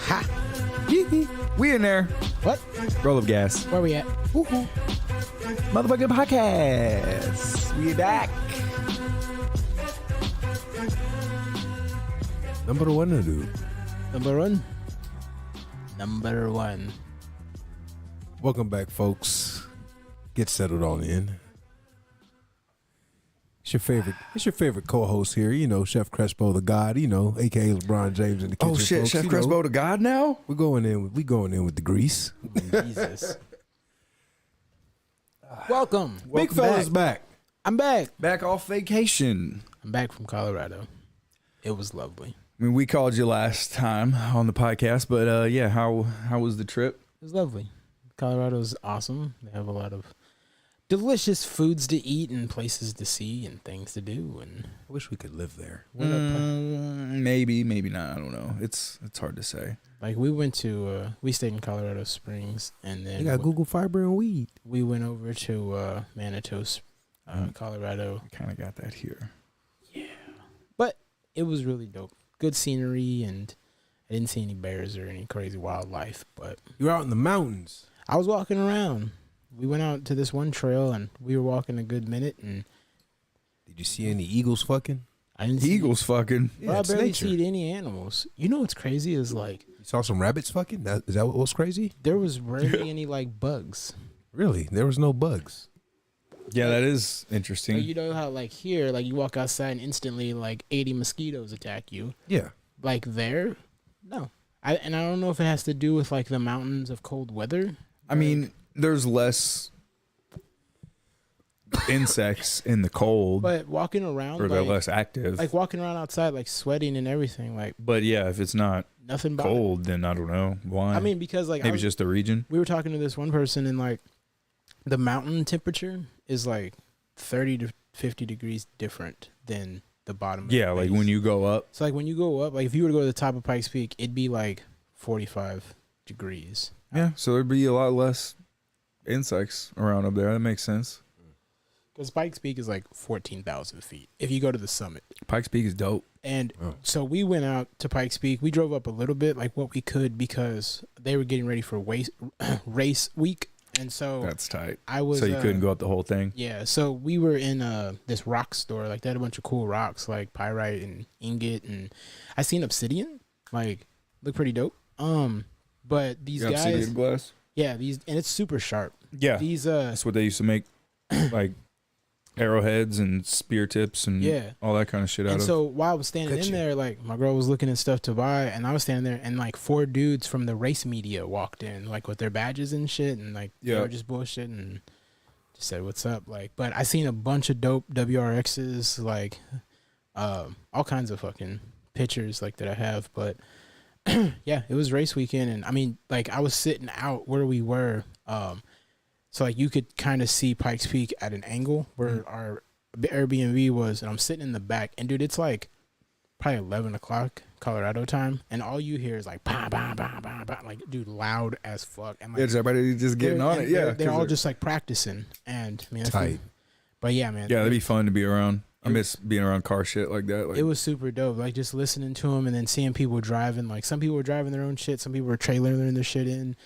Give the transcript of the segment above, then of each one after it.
Ha! We in there. What? Roll of gas. Where we at? Woohoo. Motherfucking podcast. We back. Number one to do. Number one. Number one. Welcome back, folks. Get settled on in. It's your favorite co-host here, you know, Chef Crespo the God, you know, aka LeBron James in the kitchen. Oh shit, folks. Chef You Crespo know, to God now? we going in with the grease. Jesus. Welcome. Big fella's back. I'm back. Back off vacation. I'm back from Colorado. It was lovely. I mean, we called you last time on the podcast, but yeah, how was the trip? It was lovely. Colorado's awesome. They have a lot of delicious foods to eat and places to see and things to do. And I wish we could live there. Maybe not. I don't know. It's hard to say. like we went to we stayed in Colorado Springs, and then You got Google Fiber and weed. we went over to Manitou, Colorado. I kind of got that here. But it was really dope. Good scenery, and I didn't see any bears or any crazy wildlife, but You're out in the mountains. I was walking around. We went out to this one trail, and we were walking a good minute, and Did you see any eagles fucking? I didn't see Eagles fucking. Well, I it's barely nature. see any animals. You know what's crazy is like You saw some rabbits fucking? Is that what was crazy? there was rarely any like bugs. Really? There was no bugs. Yeah, that is interesting. Like, you know how like here, like you walk outside and instantly like 80 mosquitoes attack you. Yeah. Like there, no. I don't know if it has to do with like the mountains of cold weather. I mean, there's less insects in the cold, But walking around, or they're like, less active. like walking around outside, like sweating and everything, like But yeah, if it's not nothing but cold, then I don't know why. I mean, because like maybe it's just the region. we were talking to this one person, and like the mountain temperature is like 30 to 50 degrees different than the bottom of Yeah, the like base. when you go up. So like when you go up, like if you were to go to the top of Pikes Peak, it'd be like 45 degrees. Yeah, so there'd be a lot less insects around up there. That makes sense. Because Pikes Peak is like 14,000 feet if you go to the summit. Pikes Peak is dope. And Oh. so we went out to Pikes Peak. We drove up a little bit, like what we could, because they were getting ready for race week. And so That's tight. I was. So you couldn't go up the whole thing. Yeah, so we were in this rock store. Like they had a bunch of cool rocks, like pyrite and ingot, and I seen obsidian. Like look pretty dope. But these You got guys, obsidian glass. yeah, these, and it's super sharp. Yeah, These that's what they used to make, like arrowheads and spear tips and Yeah. all that kind of shit out and of. so while I was standing Gotcha. in there, like my girl was looking at stuff to buy, and I was standing there, and like 4 dudes from the race media walked in, like with their badges and shit, and like they Yeah. were just bullshitting and just said what's up. Like, but I seen a bunch of dope WRXs, like all kinds of fucking pictures like that I have. But yeah, it was race weekend, and I mean, like I was sitting out where we were, so like you could kind of see Pikes Peak at an angle where our Airbnb was, and I'm sitting in the back, and dude, it's like probably 11 o'clock Colorado time, and all you hear is like bah, bah, bah, bah, bah, like dude, loud as fuck. And like Yeah, everybody just getting on it. Yeah, they're 'cause all just like practicing, and man, it's Tight. but yeah, man, yeah, that'd be fun to be around. I miss being around car shit like that. Like, it was super dope. Like just listening to them, and then seeing people driving. Like some people were driving their own shit, some people were trailering their shit in.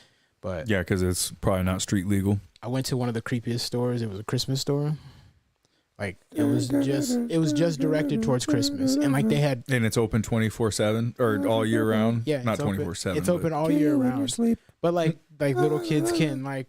But yeah, because it's probably not street legal. I went to one of the creepiest stores. It was a Christmas store. Like it was just directed towards Christmas, and like they had And it's open 24/7 or all year round. yeah, not it's open- 24/7. It's open all year round. But like little kids can like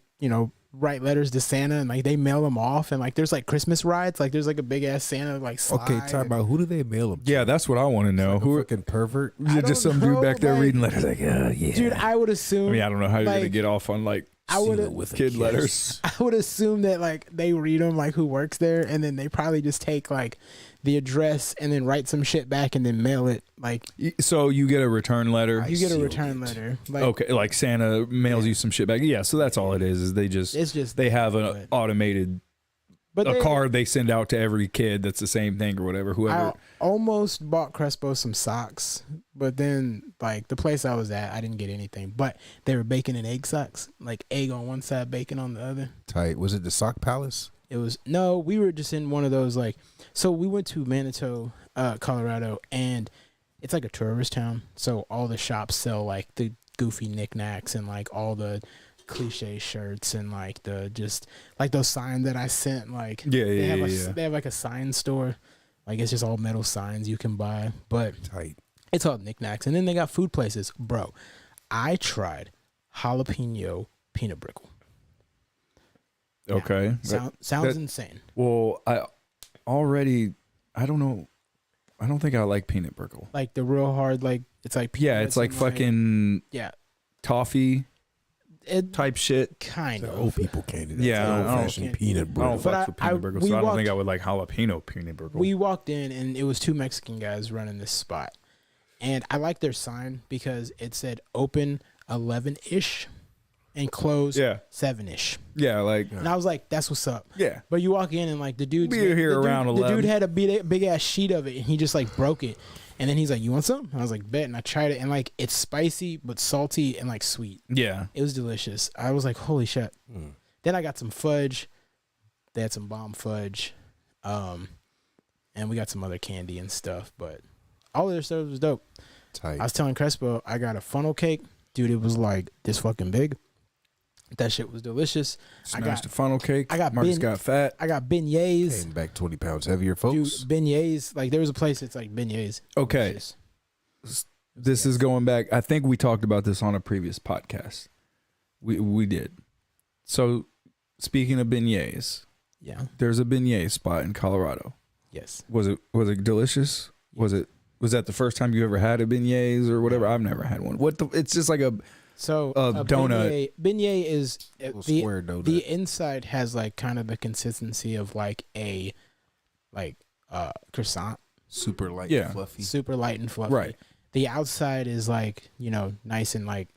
write letters to Santa, and like they mail them off, and like there's like Christmas rides. Like there's like a big ass Santa like slide. Okay, talk about who do they mail them to? Yeah, that's what I want to know. Who Who? fucking pervert? Yeah, just don't some dude know, back there like- reading letters like, yeah. Dude, I would assume. I mean, I don't know how you're gonna like, get off on like I would Seal it with a kid kiss. letters. I would assume that like they read them like who works there, and then they probably just take like the address and then write some shit back and then mail it. Like So you get a return letter. you get a sealed return it. letter. Like Okay, like Santa mails Yeah. you some shit back. Yeah, so that's all it is. Is they just it's just they have an but- automated but a they- card they send out to every kid that's the same thing or whatever. Whoever. I almost bought Crespo some socks, but then like the place I was at, I didn't get anything. But they were bacon and egg socks, like egg on one side, bacon on the other. Tight. Was it the Sock Palace? It was no, we were just in one of those like. So we went to Manitou, Colorado, and it's like a tourist town. So all the shops sell like the goofy knickknacks and like all the cliche shirts and like the just like those signs that I sent. Like they have like a sign store. Like it's just all metal signs you can buy, but Tight. it's all knickknacks. And then they got food places, bro. I tried jalapeno peanut brittle. Okay. Sounds insane. Well, I don't know. I don't think I like peanut brittle. Like the real hard, like it's like Yeah, it's like fucking toffee type shit. Kind The of. old people can't do that. Yeah, old I don't- fashioned peanut I don't brittle. fuck with peanut brittle, so I don't think I would like jalapeno peanut brittle. We walked in and it was two Mexican guys running this spot, and I liked their sign because it said open 11-ish and close 7-ish. Yeah, like And I was like, that's what's up. yeah. But you walk in and like the dude around the 11. dude had a big ass sheet of it and he just like broke it. And then he's like, "You want some?" I was like, "Bet." And I tried it and like it's spicy but salty and like sweet. Yeah. It was delicious. I was like, "Holy shit." Then I got some fudge. They had some bomb fudge. And we got some other candy and stuff, but all of their stuff was dope. Tight. I was telling Crespo I got a funnel cake. Dude, it was like this fucking big. That shit was delicious. Smashed a funnel cake. I got Marcus got fat. I got beignets. Came back 20 pounds heavier, folks. Dude, beignets. Like there was a place that's like beignets. Okay. Delicious. This is going back. I think we talked about this on a previous podcast. We did. So speaking of beignets, Yeah. there's a beignet spot in Colorado. Yes. Was it delicious? Was that the first time you ever had a beignets or whatever? I've never had one. It's just like a So A donut. Beignet is Little the square donut. the inside has like kind of the consistency of like a croissant, Super light Yeah. and fluffy. super light and fluffy. Right. The outside is like nice and like.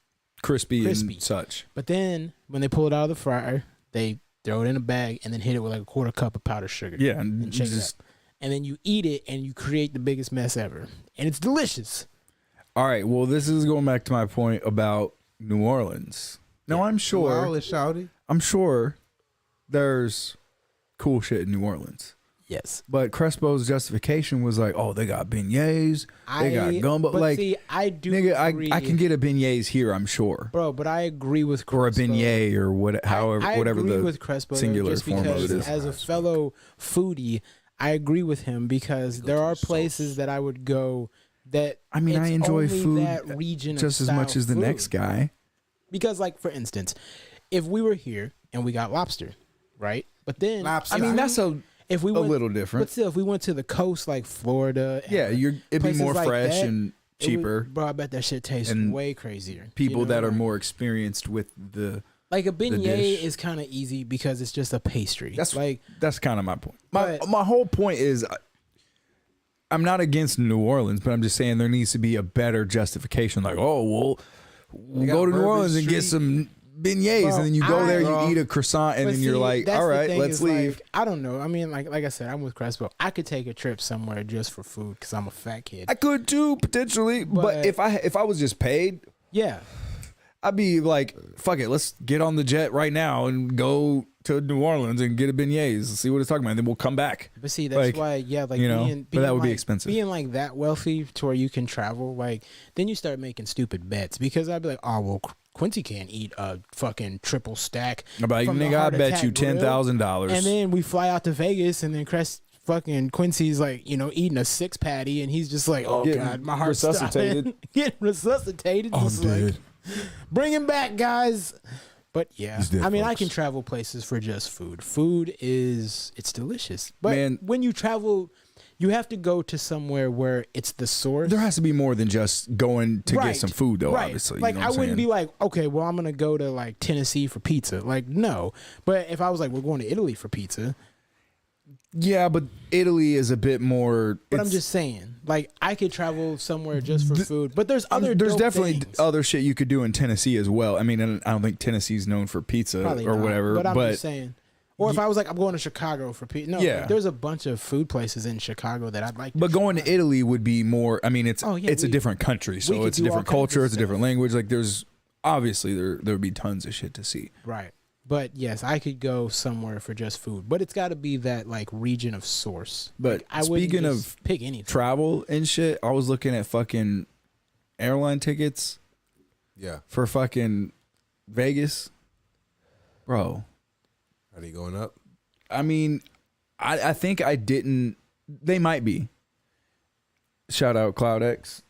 crispy Crispy. and such. But then when they pull it out of the fryer, they throw it in a bag and then hit it with like a quarter cup of powdered sugar. Yeah, And and shake it just up. And then you eat it and you create the biggest mess ever, and it's delicious. all right. Well, this is going back to my point about New Orleans. Now I'm sure. Shouty. I'm sure there's cool shit in New Orleans. Yes. But Crespo's justification was like, "Oh, they got beignets, they got gumbo." But Like, see, I do nigga, agree, I can get a beignets here, I'm sure, bro. But I agree with or a Crespo. beignet or whatever agree the with Crespo though, singular just form of because it is. as a fellow foodie, I agree with him because there are places that I would go that I mean, I it's enjoy only food that region of just as much style as the food. next guy. Because, like for instance, if we were here and we got lobster, right? But then Lobster. I mean, that's if we a went, little different. But still, if we went to the coast like Florida, and Yeah, it'd be places more like fresh that, and it would- cheaper. bro, I bet that shit tastes And way crazier. People You know, that are like- more experienced with the like a beignet dish. is kind of easy because it's just a pastry. That's like that's kind of my point. My But- my whole point is I'm not against New Orleans, but I'm just saying there needs to be a better justification. Like, oh well, we'll got go to New Bourbon Orleans and get Street. some beignets, Bro, and then you go there, bro. you eat a croissant, and But then you're see, like, that's all the right, thing let's is, leave. like, I don't know. I mean, like I said, I'm with Crespo. I could take a trip somewhere just for food because I'm a fat kid. I could too potentially, but But- if I was just paid, Yeah, I'd be like, fuck it, let's get on the jet right now and go to New Orleans and get a beignets, see what it's talking about, and then we'll come back. but see, that's Like, why. Yeah, like you know, being, but that would be like, expensive. Being like that wealthy to where you can travel, like then you start making stupid bets because I'd be like, oh well, Quincy can't eat a fucking triple stack. I'm like, from the nigga, I Heart bet Attack you Grill. $10,000. And then we fly out to Vegas, and then fucking Quincy's like, eating a 6 patty, and he's just like, oh Getting god, my heart's resuscitated. stopping. Getting resuscitated. I'm just like, dead. bring him back, guys. But yeah, He's dead, I mean, I folks. can travel places for just food. Food it's delicious. But Man. when you travel, you have to go to somewhere where it's the source. there has to be more than just going to Right, get some food, though. right. Obviously, Like you know I what I'm wouldn't be saying? like, okay, well, I'm gonna go to like Tennessee for pizza. Like no, but if I was like, we're going to Italy for pizza. Yeah, but Italy is a bit more. But I'm it's- just saying, like I could travel somewhere just for food. But there's other. There's dope definitely things. other shit you could do in Tennessee as well. I mean, and I don't think Tennessee's known for pizza Probably or not, whatever. But I'm But just saying. Or if I was like, I'm going to Chicago for pizza. No, Yeah. like, there's a bunch of food places in Chicago that I'd like. To but going try. to Italy would be more. I mean, it's Oh, yeah, it's a we- different country, we so could it's a do all different kinds of culture, it's a different stuff. language. Like there's obviously there would be tons of shit to see. Right. But yes, I could go somewhere for just food. But it's got to be that like region of source. But Like, I wouldn't speaking just of pick anything. travel and shit, I was looking at fucking airline tickets. Yeah. for fucking Vegas, bro. Are they going up? I mean, I think I didn't. They might be. Shout out CloudX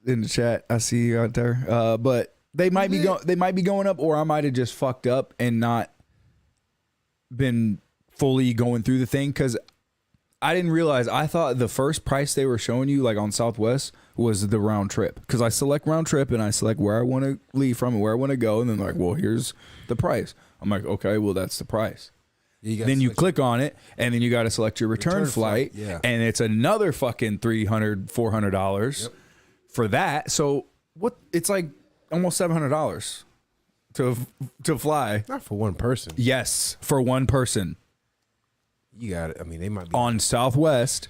in the chat. I see you out there. But they might be going. They might be going up, or I might have just fucked up and not been fully going through the thing because I didn't realize. I thought the first price they were showing you, like on Southwest, was the round trip. Because I select round trip and I select where I want to leave from and where I want to go, and then like, well, here's the price. I'm like, okay, well, that's the price. Then you click on it, and then you got to select your return flight, and it's another fucking $300, $400 for that. So what? It's like almost $700 to fly. Not for one person. Yes, for one person. You got it. I mean, they might be On Southwest,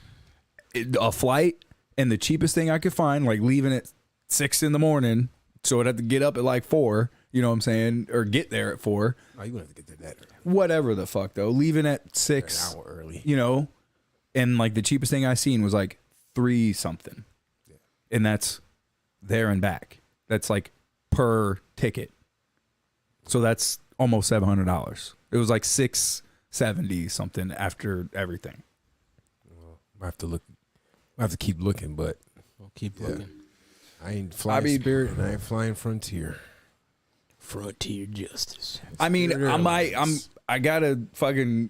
a flight, and the cheapest thing I could find, like leaving at 6 a.m, so I'd have to get up at like 4. You know what I'm saying? Or get there at 4. Oh, you gonna have to get there that early. Whatever the fuck though. Leaving at 6. An hour early. You know? And like the cheapest thing I seen was like 3 something. Yeah. And that's there and back. That's like per ticket. So that's almost $700. It was like 670 something after everything. I have to look. I have to keep looking, but We'll keep looking. I ain't flying Spirit and I ain't flying Frontier. Frontier Justice. I mean, Spirit I got a fucking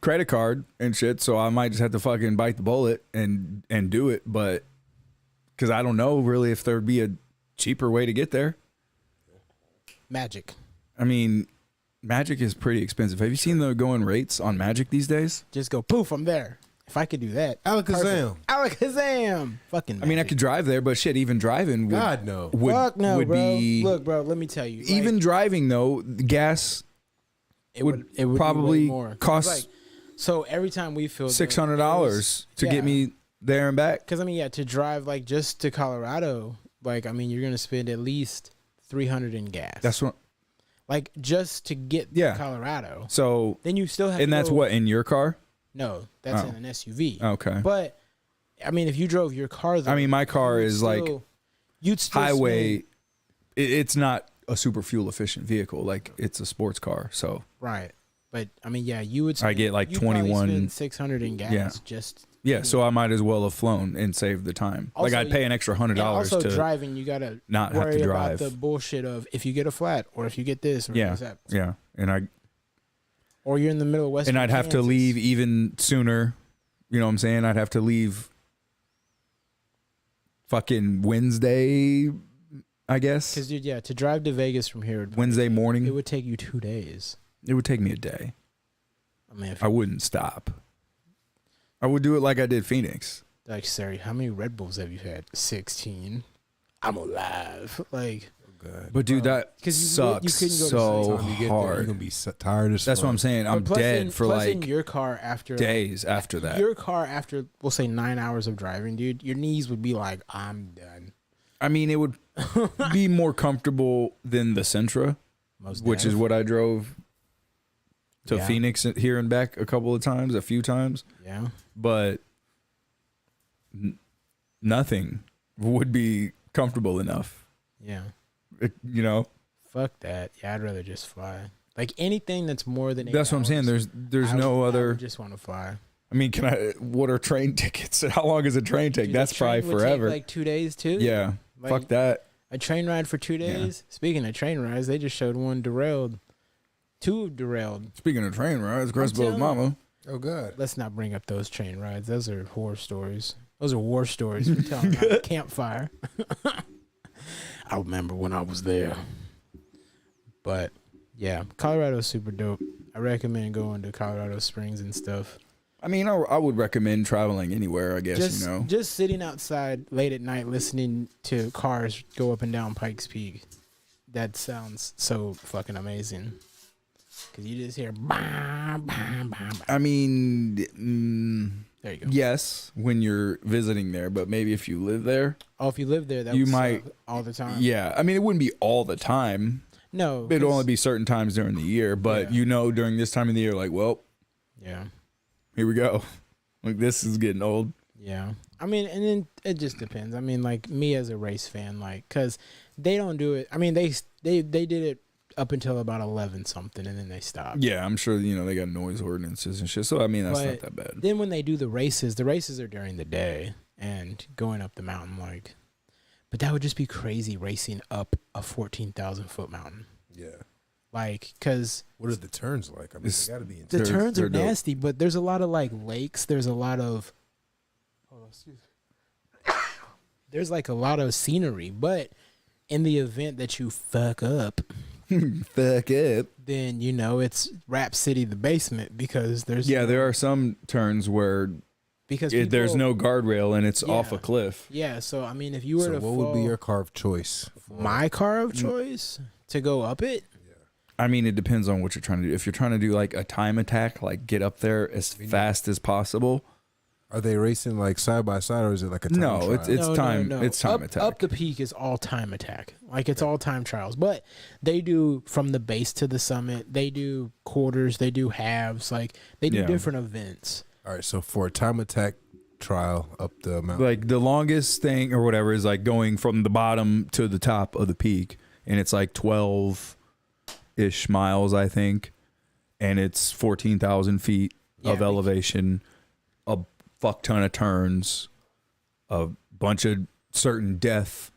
credit card and shit, so I might just have to fucking bite the bullet and do it, but because I don't know really if there'd be a cheaper way to get there. Magic. I mean, Magic is pretty expensive. Have you seen the going rates on Magic these days? Just go poof, I'm there. If I could do that. Alakazam. Alakazam. Fucking I mean, I magic. could drive there, but shit, even driving would, God no. Fuck no, would bro. be Look, bro, let me tell you. even driving though, the gas it would be way probably more. 'Cause, cost like, so every time we filled $600 to get me there and back. Because I mean, yeah, to drive like just to Colorado, like I mean, you're gonna spend at least $300 in gas. That's what. like just to get to Colorado. So Then you still have. and to that's go, what in your car? No, that's in an SUV. Okay. But I mean, if you drove your car, though, I mean, my car is like you'd still highway. spend- It's not a super fuel efficient vehicle. Like it's a sports car. So right. But I mean, yeah, you would. I get like 21 $600 in gas. Yeah. Just so I might as well have flown and saved the time. Also, like I'd pay an extra $100 also to driving. You gotta not have worry to drive. about the bullshit of if you get a flat or if you get this or Yeah. that. Yeah, and Or you're in the middle of West. I'd have to leave even sooner. You know what I'm saying? I'd have to leave fucking Wednesday, I guess. Because dude, yeah, to drive to Vegas from here Wednesday morning. it would take you 2 days. It would take me a day. I mean, if I wouldn't stop. I would do it like I did Phoenix. like, sorry, how many Red Bulls have you had? 16. I'm alive. Like, But dude, that 'Cause you sucks couldn't go to so Time you get there, you're hard. gonna be tired as That's fuck. what I'm saying. I'm but plus dead in- for plus in like your car after days after that. Your car after we'll say 9 hours of driving, dude. Your knees would be like, I'm done. I mean, it would be more comfortable than the Sentra, Most which is def. what I drove to Yeah. Phoenix here and back a few times. Yeah. But nothing would be comfortable enough. Yeah. You know, Fuck that. Yeah, I'd rather just fly. Like anything that's more than 8 that's what I'm saying. hours, There's I no would- I other. would just want to fly. I mean, what are train tickets? How long is a train take? Dude, That's the train probably would take, forever. like 2 days too. Yeah. Like, Fuck that. A train ride for 2 days. Speaking of train rides, they just showed one derailed. 2 derailed. Speaking of train rides, Crespo's telling mama. Oh God. Let's not bring up those train rides. Those are horror stories. Those are war stories we're telling at a campfire. I remember when I was there. But yeah, Colorado's super dope. I recommend going to Colorado Springs and stuff. I mean, I would recommend traveling anywhere, I guess, Just, you know. just sitting outside late at night listening to cars go up and down Pikes Peak. That sounds so fucking amazing. Because you just hear bah, bah, bah, bah. I mean, There you go. yes, when you're visiting there, but maybe if you live there, Oh, if you live there, that You would might- suck all the time. yeah. I mean, it wouldn't be all the time. No. It'd 'cause- only be certain times during the year, but Yeah. during this time of the year, like, well, Yeah. here we go. Like, this is getting old. Yeah. I mean, and then it just depends. I mean, like me as a race fan, like, because They don't do it. I mean, they did it up until about 11 something, and then they stopped. Yeah, I'm sure they got noise ordinances and shit. So I mean, that's not that bad. Then when they do the races are during the day and going up the mountain like. But that would just be crazy racing up a 14,000 foot mountain. Yeah. Like, cause what are the turns like? I mean, they gotta be the intense. turns are dope. nasty, but there's a lot of like lakes. There's a lot of. Oh, excuse me. There's like a lot of scenery, but in the event that you fuck up, then it's Rap City the basement because there's there are some turns where there's no guardrail and it's off a cliff. Yeah, so I mean, if you were to what would be your car of choice? My car of choice to go up it. I mean, it depends on what you're trying to do. If you're trying to do like a time attack, like get up there as fast as possible. Are they racing like side by side, or is it like a time trial? It's time. No. It's time attack. Up the peak is all time attack. Like it's all time trials. But they do from the base to the summit. They do quarters. They do halves. Like they do different events. All right. So for a time attack trial up the mountain, like the longest thing or whatever is like going from the bottom to the top of the peak, and it's like 12-ish miles, I think, and it's 14,000 feet of elevation, a fuck ton of turns, a bunch of certain death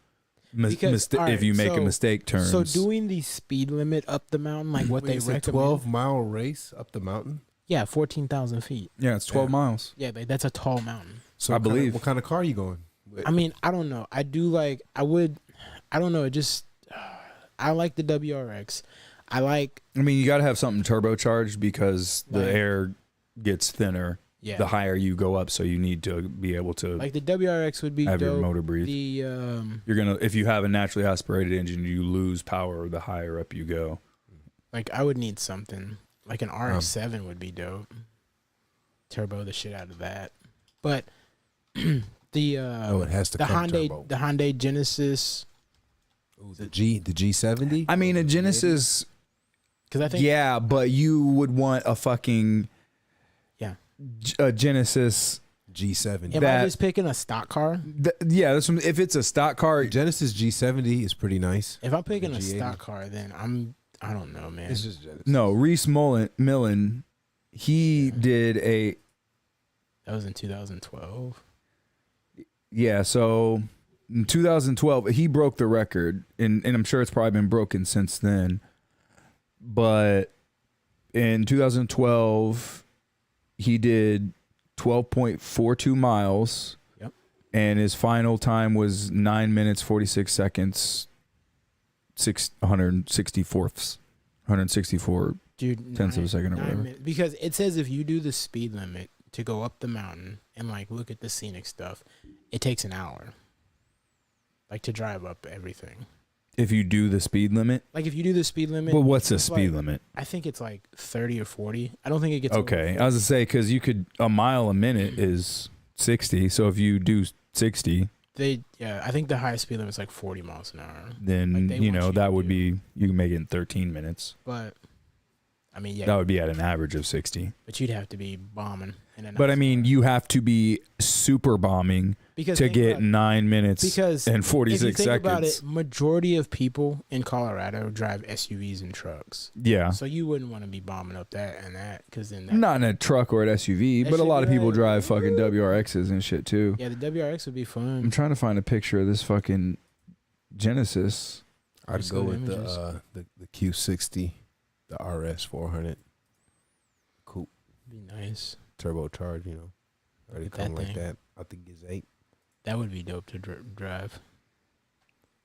if you make a mistake turns. So doing the speed limit up the mountain, like what they recommend, 12-mile race up the mountain. Yeah, 14,000 feet. Yeah, it's 12 miles. Yeah, that's a tall mountain. So I believe. What kind of car are you going with? I mean, I don't know. I don't know. It just, I like the WRX. I mean, you got to have something turbocharged because the air gets thinner the higher you go up. So you need to be able to like the WRX would be have dope. your motor breathe. If you have a naturally aspirated engine, you lose power the higher up you go. Like I would need something like an RX-7 would be dope. Turbo the shit out of that. But it has to come turbo. The Hyundai Genesis. Ooh, the G70. I mean, a Genesis. Because I think but you would want a fucking a Genesis G70. Am I just picking a stock car? If it's a stock car, Genesis G70 is pretty nice. If I'm picking a stock car, then I don't know, man. It's just Genesis. No, Reese Millen, he did a. That was in 2012. Yeah, so in 2012 he broke the record, and I'm sure it's probably been broken since then. But in 2012, he did 12.42 miles. Yep. And his final time was 9 minutes 46 seconds, 164 tenths of a second or whatever. Because it says if you do the speed limit to go up the mountain and like look at the scenic stuff, it takes an hour. Like to drive up everything. If you do the speed limit? Like if you do the speed limit. Well, what's the speed limit? I think it's like 30 or 40. I don't think it gets okay. I was going to say, because you could, a mile a minute is 60. So if you do 60. I think the highest speed limit is like 40 miles an hour. Then, that would be, you can make it in 13 minutes. But, I mean, yeah. That would be at an average of 60. But you'd have to be bombing. But I mean, you have to be super bombing to get 9 minutes and 46 if you think seconds. About it, majority of people in Colorado drive SUVs and trucks. Yeah. So you wouldn't want to be bombing up that and that because then not in a truck or an SUV, but a lot of people drive fucking WRXs and shit too. Yeah, the WRX would be fun. I'm trying to find a picture of this fucking Genesis. I'd go with the Q60, the RS 400 coupe. Be nice. Turbocharged, already come like that out the gate. That would be dope to drive.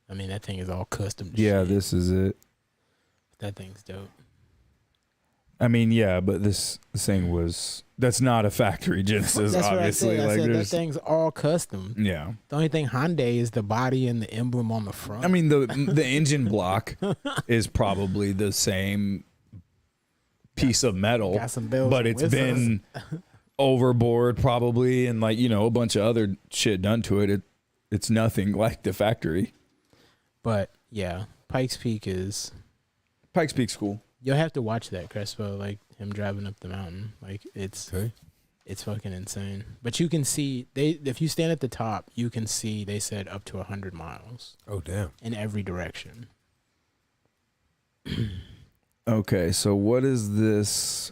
I mean, that thing is all custom. Yeah, this is it. That thing's dope. I mean, yeah, but this thing that's not a factory Genesis, that's obviously. What I said. That thing's all custom. Yeah. The only thing Hyundai is the body and the emblem on the front. I mean, the engine block is probably the same piece of metal, but it's been overboard probably, and a bunch of other shit done to it. It's nothing like the factory. But yeah, Pikes Peak's cool. You'll have to watch that Crespo, like him driving up the mountain. Like it's okay. It's fucking insane. But you can see if you stand at the top, you can see they said up to 100 miles Oh damn. in every direction. Okay, so what is this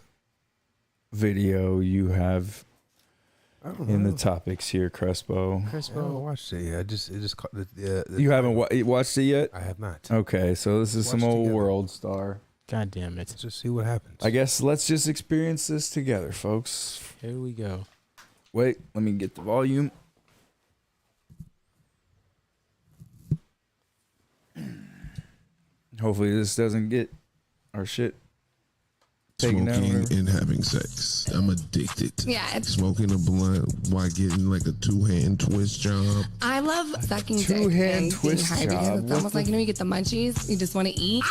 video you have I don't know. in the topics here, Crespo? I haven't watched it yet. It just caught the You haven't watched it yet? I have not. Okay, so this is some Watch old together. World Star. God damn it. Let's just see what happens. I guess let's just experience this together, folks. Here we go. Wait, let me get the volume. Hopefully this doesn't get our shit taken down. Smoking and having sex. I'm addicted. Yeah, it's, Smoking a blunt while getting like a 2-hand twist job. I love sucking dick Two-hand and twist getting high because job. it's What almost like, you know, you get the munchies, you just want to eat.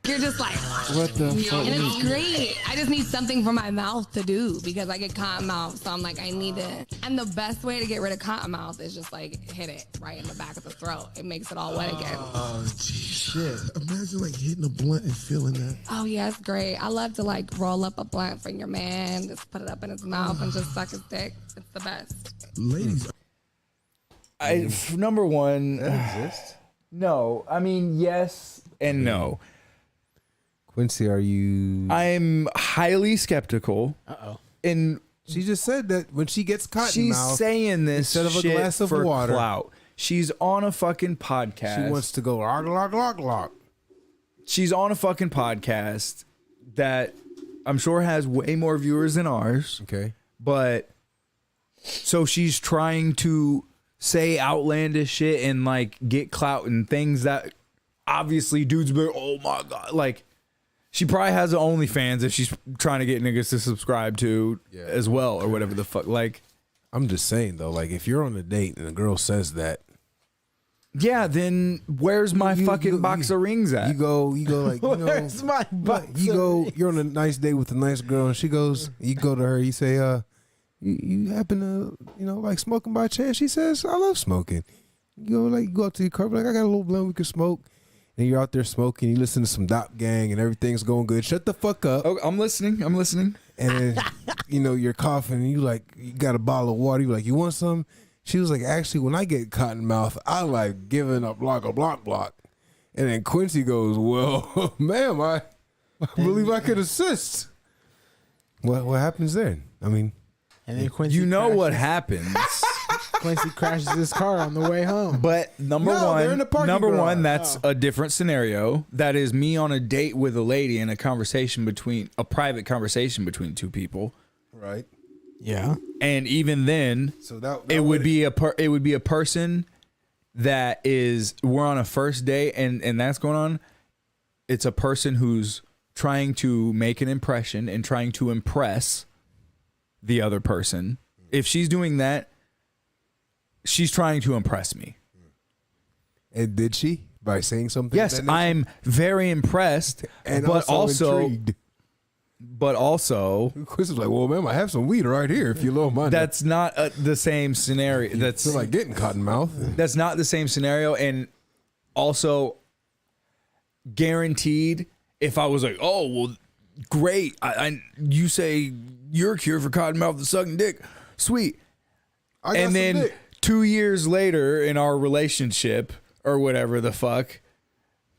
You're just like, What the fuck? and it's great. I just need something for my mouth to do because I get cotton mouth, so I'm like, I need it. And the best way to get rid of cotton mouth is just like hit it right in the back of the throat. It makes it all wet again. Oh, shit. Imagine like hitting a blunt and feeling that. Oh yeah, it's great. I love to like roll up a blunt for your man, just put it up in his mouth and just suck his dick. It's the best. Ladies, Number one, no. I mean, yes and no. Quincy, are you? I'm highly skeptical. Uh-oh. And She just said that when she gets cotton she's mouth, saying this instead of a shit glass of for water, clout. She's on a fucking podcast. she wants to go lock. She's on a fucking podcast that I'm sure has way more viewers than ours. Okay. But so she's trying to say outlandish shit and like get clout and things that obviously dudes be like, oh my God. Like she probably has an OnlyFans if she's trying to get niggas to subscribe to as well or whatever the fuck. Like, I'm just saying though, like if you're on a date and a girl says that, yeah, then where's my fucking box of rings at? you go like, you know, Where's my box you of go, rings? you're on a nice date with a nice girl, and she goes, you go to her, you say, you happen to, you know, like smoking by chance? She says, I love smoking. You go up to your car, like, I got a little blunt we could smoke. And you're out there smoking, you listen to some Dop Gang, and everything's going good. Shut the fuck up. Oh, I'm listening. And then, you know, you're coughing, and you got a bottle of water. You're like, you want some? She was like, actually, when I get cotton mouth, I like giving up block. And then Quincy goes, well, ma'am, I believe I could assist. What happens then? I mean, And then Quincy You know what crashes- happens. Quincy crashes his car on the way home. But number they're in the parking garage. one, that's a different scenario. That is me on a date with a lady and a private conversation between two people. right. Yeah. And even then, So that it would be a person that is we're on a first date and that's going on. It's a person who's trying to make an impression and trying to impress the other person. If she's doing that, she's trying to impress me. And did she by saying something? Yes, of that nature? I'm very impressed, and but also intrigued. Chris was like, well, ma'am, I have some weed right here if you don't mind. that's not the same scenario. That's feel like getting cotton mouth. That's not the same scenario. And also, guaranteed, if I was like, oh, well, great. You say you're a cure for cotton mouth and sucking dick. Sweet. I got And some then dick. 2 years later in our relationship or whatever the fuck,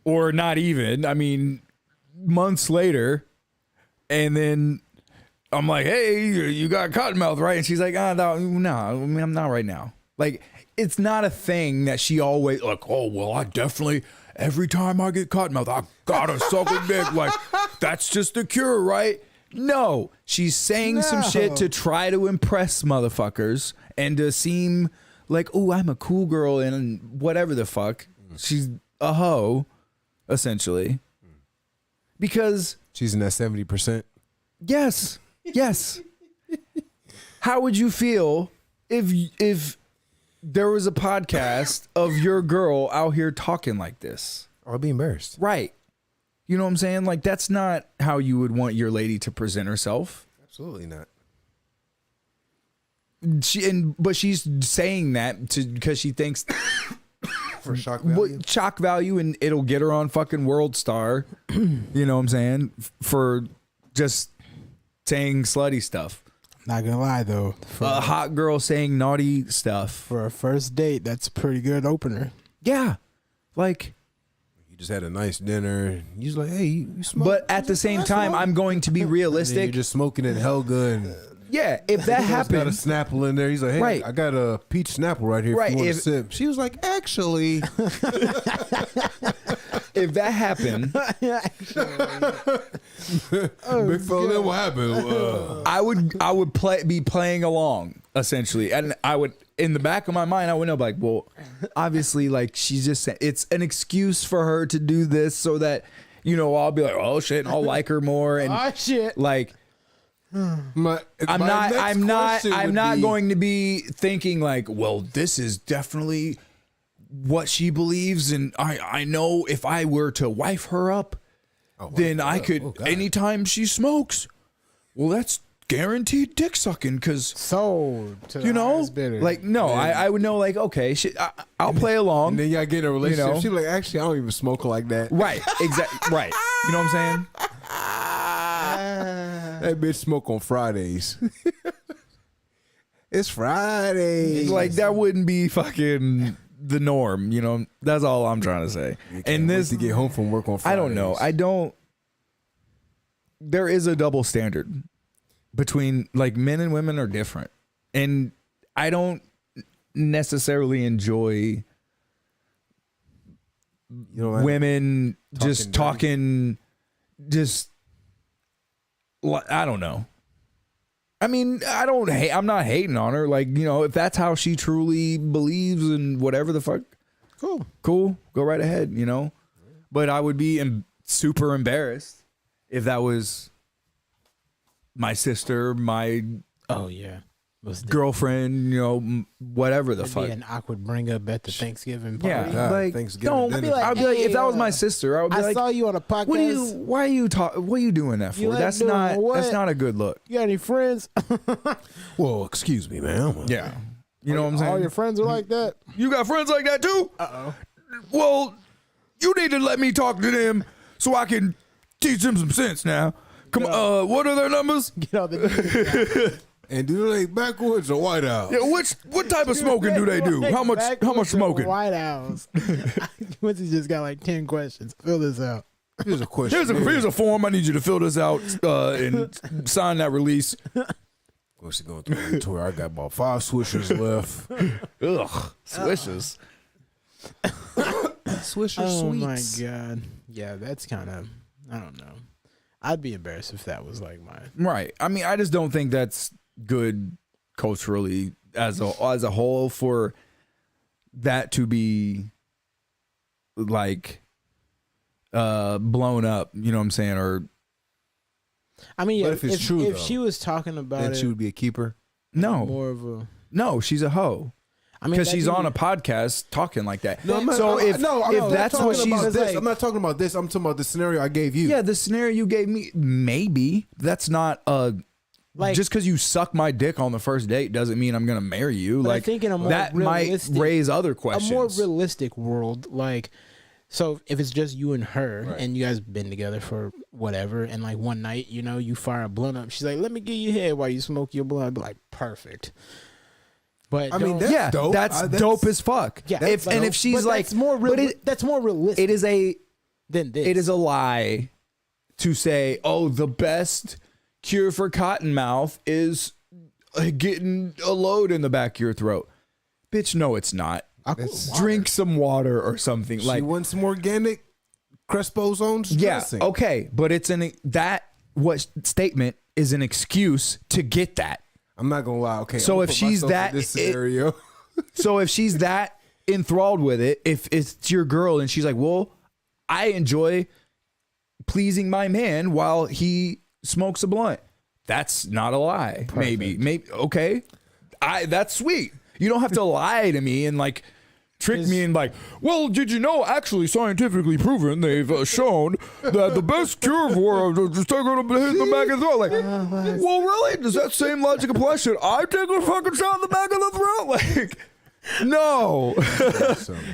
or not even, I mean, months later, and then I'm like, hey, you got cotton mouth, right? And she's like, no, I mean, I'm not right now. Like, it's not a thing that she always like, oh, well, I definitely, every time I get cotton mouth, I gotta suck a dick. Like, that's just the cure, right? No, she's saying some shit to try to impress motherfuckers and to seem like, oh, I'm a cool girl and whatever the fuck. She's a hoe, essentially. Because She's in that 70%. yes. How would you feel if there was a podcast of your girl out here talking like this? I'll be embarrassed. Right. You know what I'm saying? Like, that's not how you would want your lady to present herself. Absolutely not. But she's saying that because she thinks For shock value. shock value, and it'll get her on fucking World Star. You know what I'm saying? For just saying slutty stuff. Not gonna lie though, a hot girl saying naughty stuff. for a first date, that's a pretty good opener. Yeah, like. You just had a nice dinner. You just like, hey, you smoke. But at the same time, I'm going to be And then realistic. you're just smoking at Helga and Yeah, if that got a happens, Snapple in there. He's like, hey, Right. I got a peach Snapple right here. Right, If you want if- to sip. She was like, actually, if that happened, big fella, then what happened? I would be playing along essentially, and I would in the back of my mind I would know like, well, obviously like she's just saying it's an excuse for her to do this so that I'll be like, oh shit, and I'll like her more, and Oh shit! like I'm not going to be thinking like, well, this is definitely what she believes, and I know if I were to wife her up, then I could anytime she smokes, well, that's guaranteed dick sucking because Sold to the highest bidder. like no, I would know like okay, I'll play along. And then y'all get in a relationship. know. She be like, actually, I don't even smoke like that. Right, exactly, right. You know what I'm saying? That bitch smoke on Fridays. It's Friday. Like that wouldn't be fucking the norm. That's all I'm trying to say. And this to get home from work on Fridays. I don't know. There is a double standard between like men and women are different. And I don't necessarily enjoy women just talking I don't know. I mean, I'm not hating on her. Like, if that's how she truly believes and whatever the fuck, cool, go right ahead, But I would be super embarrassed if that was my sister, my oh yeah, girlfriend, whatever the It'd fuck. be an awkward bring up at the Thanksgiving party. Yeah, God, like Thanksgiving dinner. I'd be like, if that was my sister, I would be I like, saw you on a podcast. what are you doing that for? You like That's doing not what? that's not a good look. You got any friends? Well, excuse me, man. Yeah. You know what I'm saying? All your friends are like that. You got friends like that too? Uh-oh. Well, you need to let me talk to them so I can teach them some sense now. Come on, what are their numbers? Get all the And do they backwards or White House? Yeah, what type of smoking do they do? How much smoking? White House. Quincy just got like 10 questions. Fill this out. Here's a question. Here's a form. I need you to fill this out and sign that release. What's going through the tour? I got about 5 swishers left. Ugh, swishes. Swisher Oh sweets. my god. Yeah, that's kind of, I don't know. I'd be embarrassed if that was like my. Right. I mean, I just don't think that's good culturally as a whole for that to be like blown up. You know what I'm saying? Or I mean, But yeah, if it's true, if though, she was talking about Then it, she would be a keeper. no, more of a. no, she's a hoe. I mean, Because that'd she's be- on a podcast talking like that. I'm not, so I'm if not that's talking what she's about this. like- I'm not talking about this. I'm talking about the scenario I gave you. yeah, the scenario you gave me, maybe that's not Like- just because you suck my dick on the first date doesn't mean I'm gonna marry you. But I Like think in a more that might realistic- raise other a questions. more realistic world, like, so if it's just you and her and you guys been together for whatever, and like one night, you fire a blunt up, she's like, let me get your head while you smoke your blunt. I'd be like, perfect. But I mean, don't- that's yeah, dope. that's That's- dope as fuck. yeah, If but- and if she's but like, that's more but that's more realistic it is a than this. it is a lie to say, oh, the best cure for cottonmouth is getting a load in the back of your throat. Bitch, no, it's not. Drink some water or something. She Like, wants some organic Crespo's own yeah, dressing. okay, but it's what statement is an excuse to get that. I'm not gonna lie. Okay. So I'm gonna if put she's myself in that- this scenario, So if she's that enthralled with it, if it's your girl and she's like, well, I enjoy pleasing my man while he smokes a blunt, that's not a lie. Maybe okay. That's sweet. You don't have to lie to me and like trick me and like, well, did you know? Actually, scientifically proven, they've shown that the best cure for just take her in the back of the throat. Like, well, really? Does that same logic apply? Should I take a fucking shot in the back of the throat? Like, No.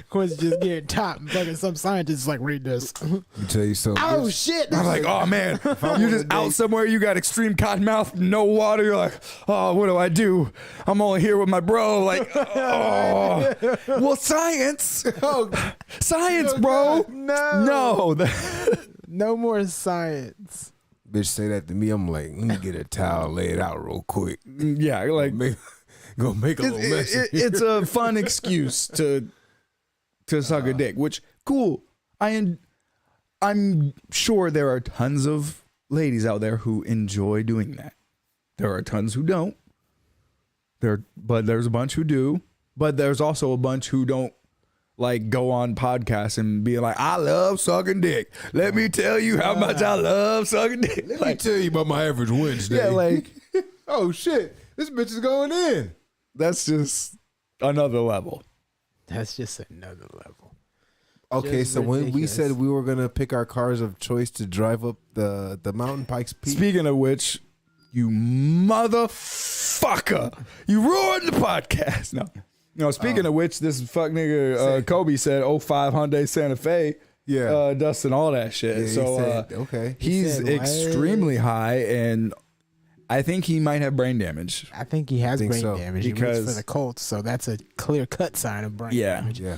Quincy just getting top. Fucking some scientist is like, read this. Let me tell you something. Oh shit! I'm like, oh man, you're just out somewhere. You got extreme cotton mouth, no water. You're like, oh, what do I do? I'm only here with my bro. Like, oh, well, science. Science, bro. No. No. No more science. Bitch say that to me, I'm like, let me get a towel, lay it out real quick. Yeah, like Go make a little mess. it's a fun excuse to suck a dick, which cool. I'm sure there are tons of ladies out there who enjoy doing that. There are tons who don't. But there's a bunch who do. But there's also a bunch who don't like go on podcasts and be like, I love sucking dick. Let me tell you how much I love sucking dick. Let me tell you about my average Wednesday. Yeah, like oh shit, this bitch is going in. that's just another level. That's just another level. Okay, Just so when we ridiculous. said we were gonna pick our cars of choice to drive up the mountain Pikes Peak, Speaking of which, you motherfucker, you ruined the podcast. No, speaking of which, this fuck nigga Kobe said 05 Hyundai Santa Fe. Yeah. Dustin, all that shit. Yeah, he so said, okay. he's said, what? extremely high, and I think he might have brain damage. I think he has think brain so. damage. He Because- roots for the Colts, so that's a clear cut sign of brain Yeah. damage. Yeah.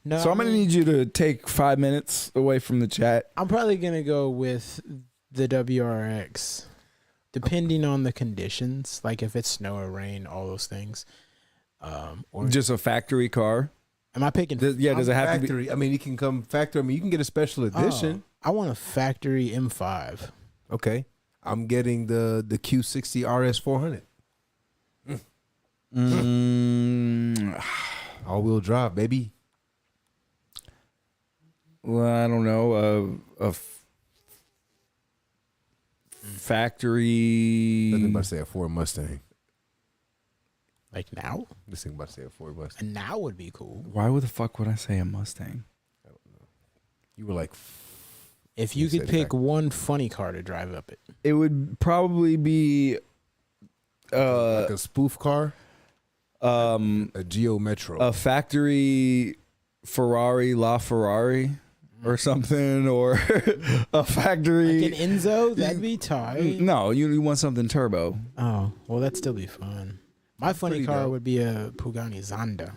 No, So I'm I gonna mean, need you to take 5 minutes away from the chat. I'm probably gonna go with the WRX, depending on the conditions, like if it's snow or rain, all those things. Or Just a factory car. am I picking? Does it have to be? Factory. I mean, you can come factory. I mean, you can get a special edition. I want a factory M5. Okay. I'm getting the Q60 RS 400. All wheel drive, baby. Well, I don't know. Factory. Nothing about to say a Ford Mustang. Like now, This thing about to say a Ford Mustang. and now would be cool Why would the fuck would I say a Mustang? You were like, if you You could said pick factory. one funny car to drive up it. It would probably be like a spoof car, a Geo Metro. a factory Ferrari LaFerrari or something, or a factory. Like an Enzo, that'd be tight. No, you want something turbo. Oh, well, that'd still be fun. My funny pretty car dope. would be a Pagani Zonda.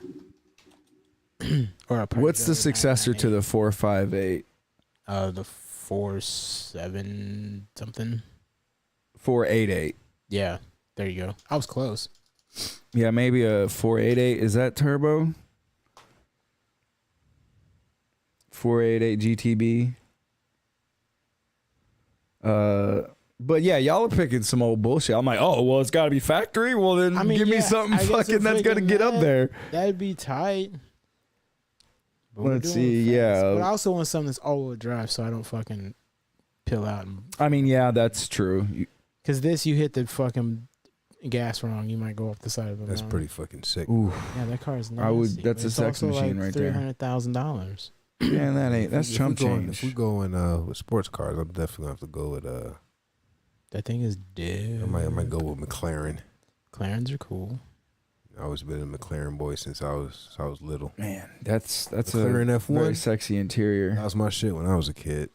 Or a What's the Peugeot successor to 998. the 458? The 47 something? 488. Yeah, there you go. I was close. Yeah, maybe a 488. Is that turbo? 488 GTB. But yeah, y'all are picking some old bullshit. I'm like, oh well, it's got to be factory. Well then, give me yeah, something I guess fucking if that's gonna freaking get up that, there. That'd be tight. But we're Let's doing see, fast. yeah. But I also want something that's all-wheel drive, so I don't fucking pill out. I mean, yeah, that's true. Because this, you hit the fucking gas wrong, you might go off the side of the That's road. pretty fucking sick. Ooh, Yeah, that car is nasty. I would- but that's a it's sex also machine like right there. $300,000. yeah, that ain't. That's If chump we go- change. If we go in with sports cars, I'm definitely gonna have to go with That thing is dead. I might go with McLaren. McLarens are cool. I always been a McLaren boy since I was little. Man, that's a McLaren F1? very sexy interior. That was my shit when I was a kid.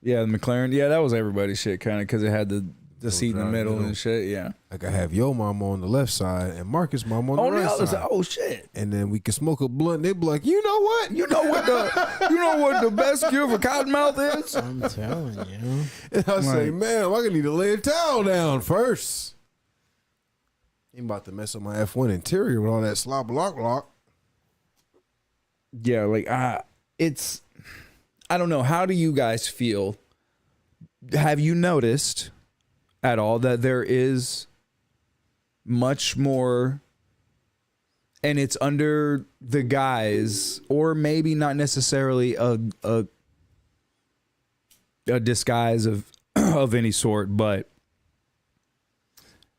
Yeah, the McLaren. Yeah, that was everybody's shit, kind of, because it had the seat in the drive middle middle. and shit. Yeah. Like I have your mom on the left side and Marcus' mom on the right other side. Oh shit. And then we could smoke a blunt. They'd be like, you know what? You know what the best cure for cottonmouth is? I'm telling you. And I say, Right. man, I'm gonna need to lay a towel down first. Ain't about to mess up my F1 interior with all that slop block. Yeah, like it's. I don't know. How do you guys feel? Have you noticed at all that there is much more, and it's under the guise, or maybe not necessarily a disguise of of any sort, but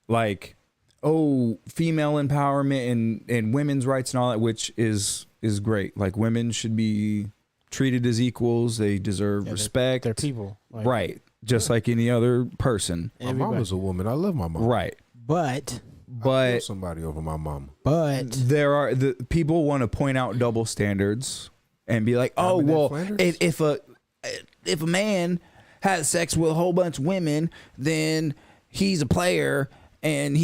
like, oh, female empowerment and women's rights and all that, which is great. Like, women should be treated as equals. They deserve Yeah, respect. They're people. Like, Right. Just like any other person. My mom everybody. was a woman. I love my mom. Right. But but somebody over my mama. But there are the people want to point out double standards and be like, oh, Dominant well, Flanders? if a man has sex with a whole bunch of women, then he's a player and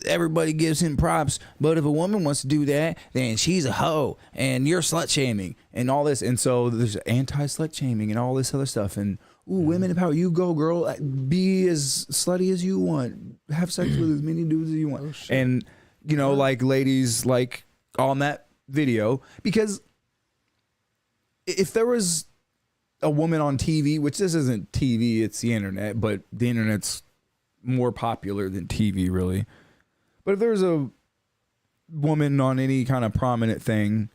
everybody gives him props. But if a woman wants to do that, then she's a hoe and you're slut shaming and all this. And so there's anti slut shaming and all this other stuff. And women empower. You go, girl. Be as slutty as you want. Have sex with as many dudes as you want. And like ladies, like on that video, because if there was a woman on TV, which this isn't TV, it's the internet, but the internet's more popular than TV, really. But if there's a woman on any kind of prominent thing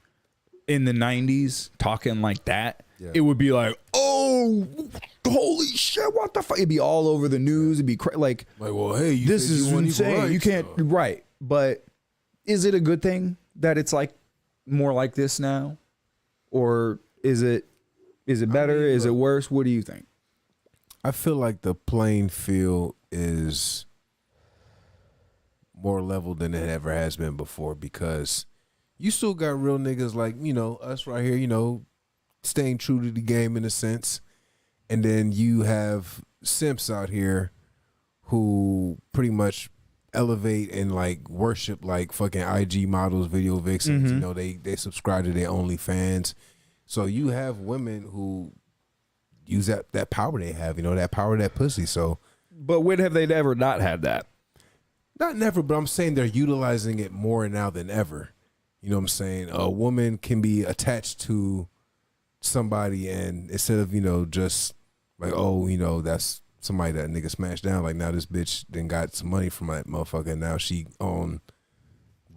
in the 90s talking like that, it would be like, oh, holy shit, what the fuck? It'd be all over the news. It'd be like, well, hey, this is insane. You can't, right. But is it a good thing that it's like more like this now? Or is it better? Is it worse? What do you think? I feel like the playing field is more level than it ever has been before, because you still got real niggas like, us right here, staying true to the game in a sense. And then you have simps out here who pretty much elevate and like worship like fucking IG models, video vixens. They subscribe to their OnlyFans. So you have women who use that power they have, that power of that pussy. So, but when have they ever not had that? Not never, but I'm saying they're utilizing it more now than ever. You know what I'm saying? A woman can be attached to somebody, and instead of, just like, oh, that's somebody that nigga smashed down, like now this bitch then got some money from that motherfucker, and now she on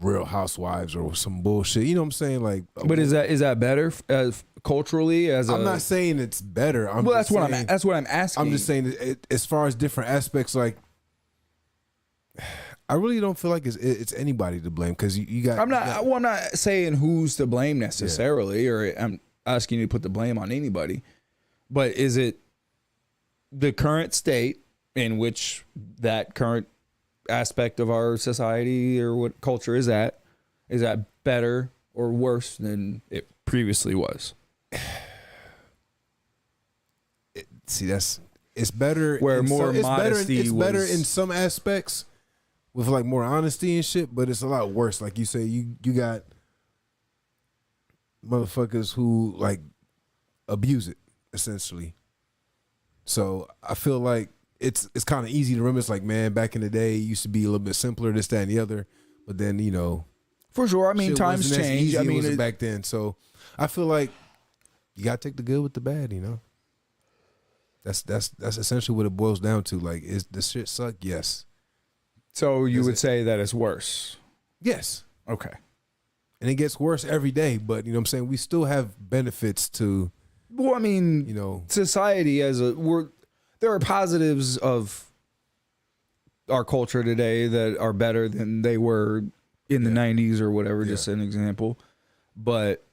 Real Housewives or some bullshit. You know what I'm saying? Like, but is that better as culturally? I'm not saying it's better. That's what I'm asking. I'm just saying as far as different aspects, like, I really don't feel like it's anybody to blame, because you got. I'm not saying who's to blame necessarily, or I'm asking you to put the blame on anybody. But is it the current state in which that current aspect of our society or what culture is that better or worse than it previously was? It's better where more modesty it's better in some aspects with like more honesty and shit, but it's a lot worse. Like you say, you got motherfuckers who like abuse it essentially. So I feel like it's kind of easy to remember. It's like, man, back in the day, it used to be a little bit simpler, this, that, and the other. But then, for sure. I mean, times change. I mean, back then. So I feel like you gotta take the good with the bad. That's essentially what it boils down to. Like, is the shit suck? Yes. So you would say that it's worse? Yes. Okay. And it gets worse every day. But you know what I'm saying? We still have benefits to. Well, I mean, society there are positives of our culture today that are better than they were in the 90s or whatever, just an example. But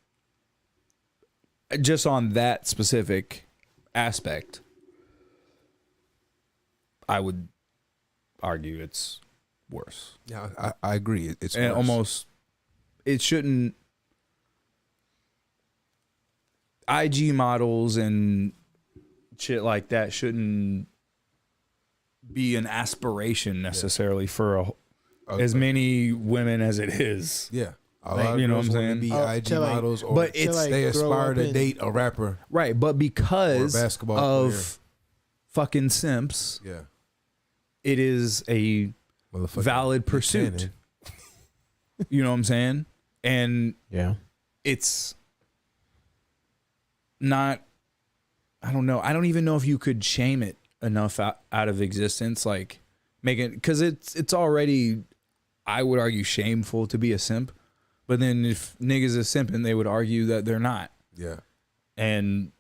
just on that specific aspect, I would argue it's worse. Yeah, I agree. It's and worse. Almost, it shouldn't. IG models and shit like that shouldn't be an aspiration necessarily for as many women as it is. Yeah. You know what I'm saying? Be IG models, but they aspire to date a rapper, right? But because or a basketball of player. Fucking simps, it is a valid pursuit. You know what I'm saying? And it's not. I don't know. I don't even know if you could shame it enough out of existence, like make it, because it's already, I would argue, shameful to be a simp. But then if niggas is simping, they would argue that they're not. Yeah. And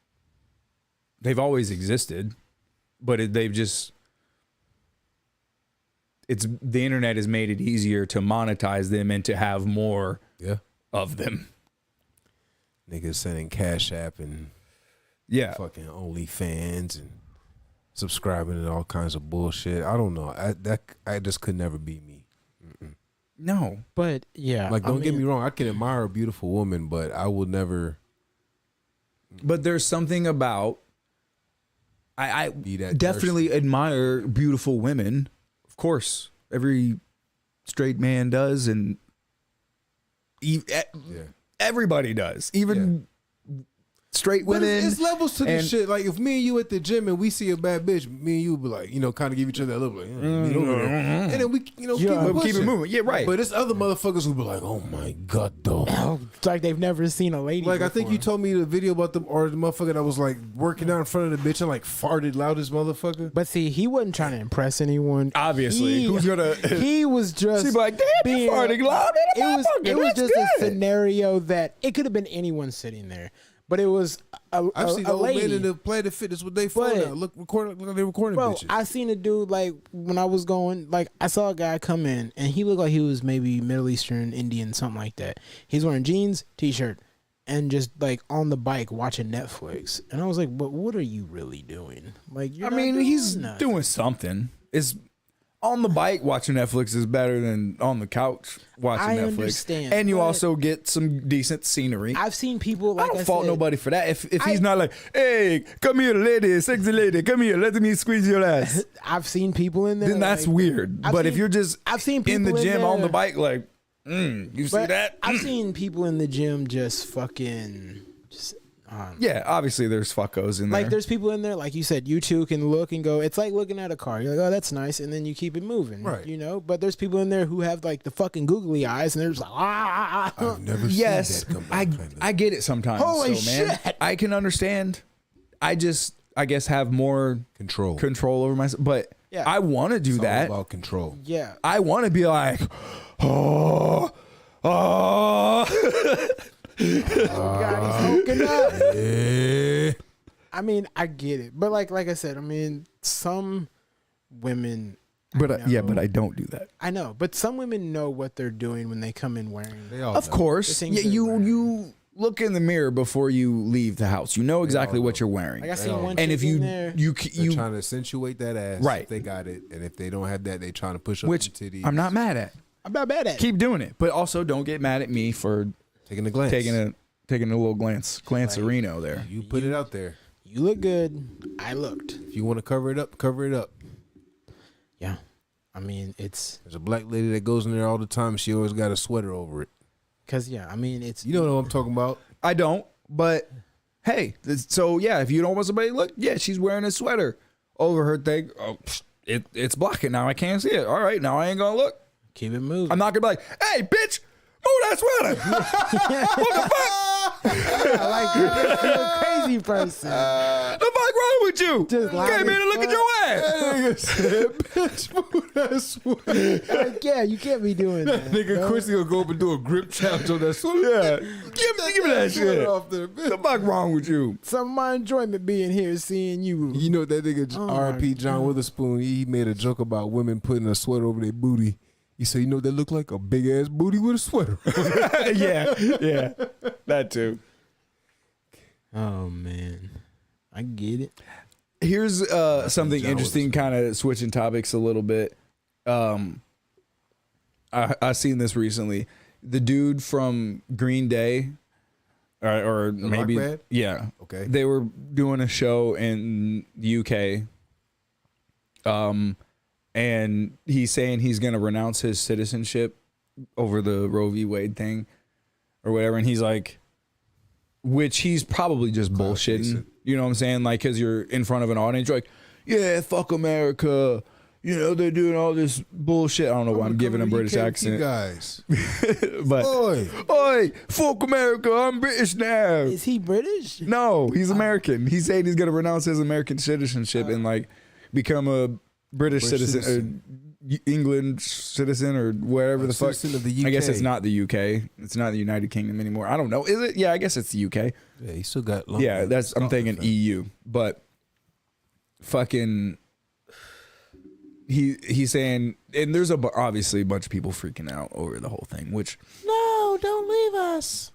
they've always existed, but they've just, the internet has made it easier to monetize them and to have more of them. Niggas sending Cash App and fucking OnlyFans and subscribing to all kinds of bullshit. I don't know. I just could never be me. No. But yeah, Like, don't get me wrong, I can admire a beautiful woman, but I will never But there's something about I be that definitely admire beautiful women. Of course, every straight man does, and everybody does. Even straight But women. it's levels to this and- shit. Like if me and you at the gym and we see a bad bitch, me and you be like, kind of give each other that look, like, meet over there. And then we, keep keep it moving. Yeah, right. But it's other motherfuckers who be like, oh my god, though. it's like they've never seen a lady. Like I think you before. told me the video about them or the motherfucker that was like working out in front of the bitch and like farted loudest motherfucker. But see, he wasn't trying to impress anyone. Obviously, who's gonna? He was just. She'd be like, "Damn, you being- farting loud in a It was motherfucker. just That's a good." scenario that it could have been anyone sitting there, but it was I've seen a the old men lady. in the Planet Fitness with their phone But- out. Look like they recording Bro, bitches. I seen a dude like when I was going, like I saw a guy come in and he looked like he was maybe Middle Eastern, Indian, something like that. He's wearing jeans, t-shirt, and just like on the bike watching Netflix. And I was like, but what are you really doing? Like, you're I not mean, doing he's nothing. doing something. Is on the bike watching Netflix is better than on the couch watching I Netflix. understand, And you but- also get some decent scenery. I've seen people I like don't fault said, nobody for that. If he's not like, hey, come here, lady, sexy lady, come here, let me squeeze your ass. I've seen people in there. Then that's like, weird. I've But if seen- you're just I've seen in the people in gym on the there- bike, like, you see But that? I've seen people in the gym just fucking just Yeah, obviously there's fuckos in there. like there's people in there like you said, you two can look and go, it's like looking at a car. You're like, oh, that's nice, and then you keep it moving. Right. You know? But there's people in there who have like the fucking googly eyes and they're just like I've never yes, seen that come I back. Kind of. I get it sometimes. Holy so, man, shit. I can understand. I guess have more Control. control over myself, but Yeah. I want to do It's all that. about control. yeah. I want to be like, oh. God, he's hooking up. Yeah. I mean, I get it. But like I said, I mean, some women But know. but I don't do that. I know, but some women know what they're doing when they come in wearing They all Of know. course, The things yeah, they're you wearing. look in the mirror before you leave the house. You know exactly what you're wearing. like I seen all one And chick if you in there. They're trying to accentuate that ass. Right. If they got it. And if they don't have that, they trying to push up which the titties. I'm not mad at. I'm not bad at it. Keep doing it, but also don't get mad at me for taking a glance. taking a little glancerino there. You put it out there. You look good. I looked. If you want to cover it up, cover it up. Yeah. I mean, it's There's a black lady that goes in there all the time. She always got a sweater over it. because, yeah, I mean, it's. You know what I'm talking about? I don't, but hey, so yeah, if you don't want somebody to look, yeah, she's wearing a sweater over her thing. Oh, it's blocking now. I can't see it. All right, now I ain't gonna look. Keep it moving. I'm not gonna be like, hey, bitch, move that sweater. What the fuck? I like you're a crazy person. The fuck wrong with you? Just Came lying here to look at your ass. Nigga said, bitch, move that sweater. Like, yeah, you can't be doing that. Nigga bro. Quincy gonna go up and do a grip challenge on that sweater. Yeah, give me that Sweater shit. off there, The bitch. fuck wrong with you? Some of my enjoyment being here, seeing you. You know that nigga Oh my R.P. John Witherspoon, he made a joke about women putting a sweater over their booty. He said, you know what that look like? A big ass booty with a sweater. yeah, that too. Oh man, I get it. Here's something John interesting, kind of switching topics a little bit. I seen this recently. The dude from Green Day, or maybe rock band? yeah, Okay. they were doing a show in the UK. And he's saying he's gonna renounce his citizenship over the Roe v. Wade thing, or whatever. And he's like, which he's probably just bullshitting. decent. You know what I'm saying? Like, because you're in front of an audience, you're like, yeah, fuck America. You know, they're doing all this bullshit. I don't know why I'm giving a British accent. Guys. But, Oi. oi, fuck America. I'm British now. Is he British? No, he's American. He's saying he's going to renounce his American citizenship and, like, become a British citizen. Or England citizen or wherever the fuck. Citizen of the I guess UK. it's not the UK. It's not the United Kingdom anymore. I don't know. Is it? Yeah, I guess it's the UK. Yeah, he still got Yeah, that's I'm thinking EU, but fucking he's saying, and there's obviously a bunch of people freaking out over the whole thing, which No, don't leave us.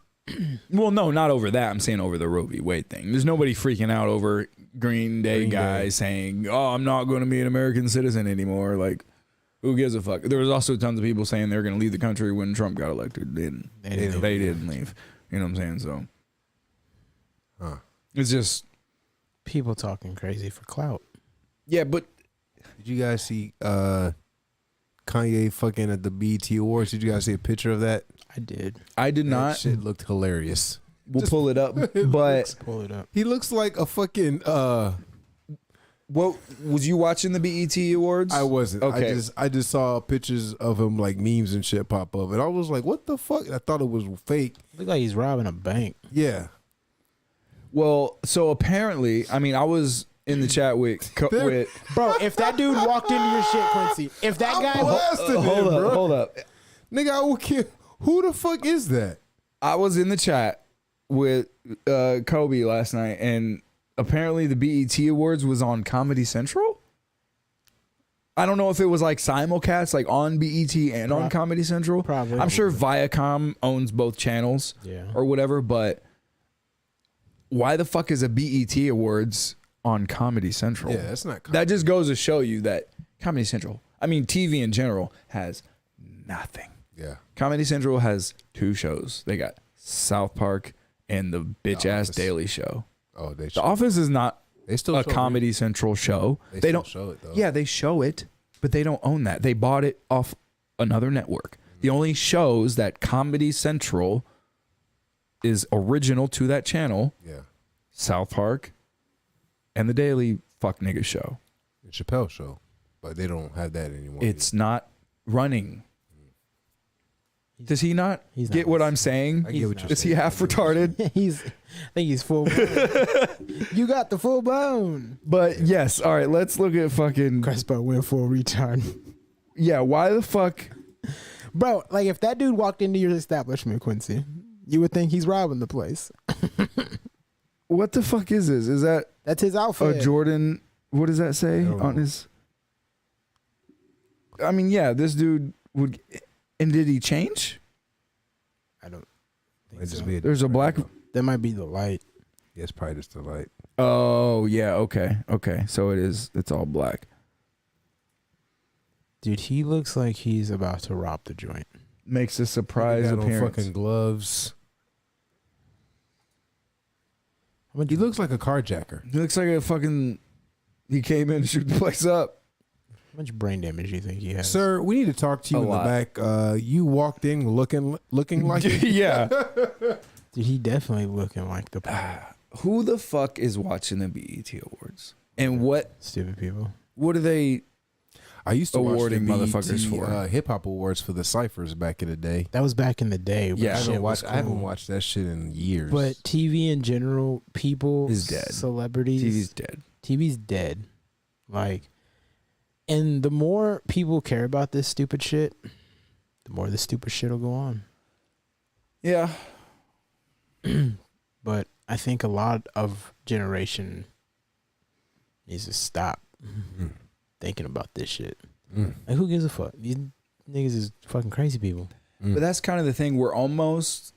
well, no, not over that. I'm saying over the Roe v. Wade thing. There's nobody freaking out over Green Day guy saying, "Oh, I'm not going to be an American citizen anymore." Like, Who gives a fuck? There was also tons of people saying they were going to leave the country when Trump got elected. They didn't leave. You know what I'm saying? So it's just People talking crazy for clout. yeah. But Did you guys see Kanye fucking at the BET Awards? Did you guys see a picture of that? I did. I did That not. shit looked hilarious. We'll pull it up. But Pull it up. He looks like a fucking what was you watching the BET Awards? I wasn't. Okay. I just saw pictures of him like memes and shit pop up, and I was like, "What the fuck?" I thought it was fake. Look like he's robbing a bank. Yeah, Well, so apparently, I mean, I was in the chat with Bro, if that dude walked into your shit, Quincy, if that guy blasted him, bro. hold up. Nigga, I would kill. Who the fuck is that? I was in the chat with Kobe last night, and apparently the BET Awards was on Comedy Central. I don't know if it was like simulcast, like on BET and on Comedy Central. Probably. I'm sure Viacom owns both channels, or whatever. But why the fuck is a BET Awards on Comedy Central? Yeah, that's not. That just goes to show you that Comedy Central, I mean TV in general, has nothing. Yeah, Comedy Central has 2 shows. They got South Park and the bitch ass Daily Show. Oh, they. The Office is not They still a show Comedy Central show. They They still don't show it, though. Yeah, they show it, but they don't own that. They bought it off another network. The only shows that Comedy Central is original to that channel, Yeah, South Park and the Daily Fuck Nigga Show. the Chappelle Show, but they don't have that anymore. It's not running. Does he not He's get not what I'm saying? I get what you're Is he saying. half retarded? I think he's full blown. You got the full blown. But yes, all right, let's look at fucking Crespo went full retard. yeah, why the fuck? Bro, like if that dude walked into your establishment, Quincy, you would think he's robbing the place. What the fuck is this? Is that That's his a outfit. Jordan? What does that say don't on know. his? I mean, yeah, this dude would. And did he change? I don't think It's so. just weird. There's a black. That might be the light. Yeah, it's probably just the light. Oh yeah, okay. So it is. It's all black. Dude, he looks like he's about to rob the joint. Makes a surprise He got on appearance. fucking gloves. How much, He looks like a carjacker. He looks like a fucking. He came in to shoot the place up. how much brain damage do you think he has? Sir, we need to talk to you A in lot. the back. You walked in looking like it. Yeah. Dude, he definitely looking like the Who the fuck is watching the BET Awards? And what stupid people. are they? I used to Awarding watch the motherfuckers BET, for. hip hop awards for the ciphers back in the day. That was back in the day. when Yeah. I shit haven't was watched. I haven't cool. watched that shit in years. But TV in general, people, Is dead. celebrities, TV's dead. TV's dead. Like, and the more people care about this stupid shit, the more this stupid shit will go on. Yeah. But I think a lot of generation needs to stop thinking about this shit. Like, who gives a fuck? These niggas is fucking crazy people. But that's kind of the thing. We're almost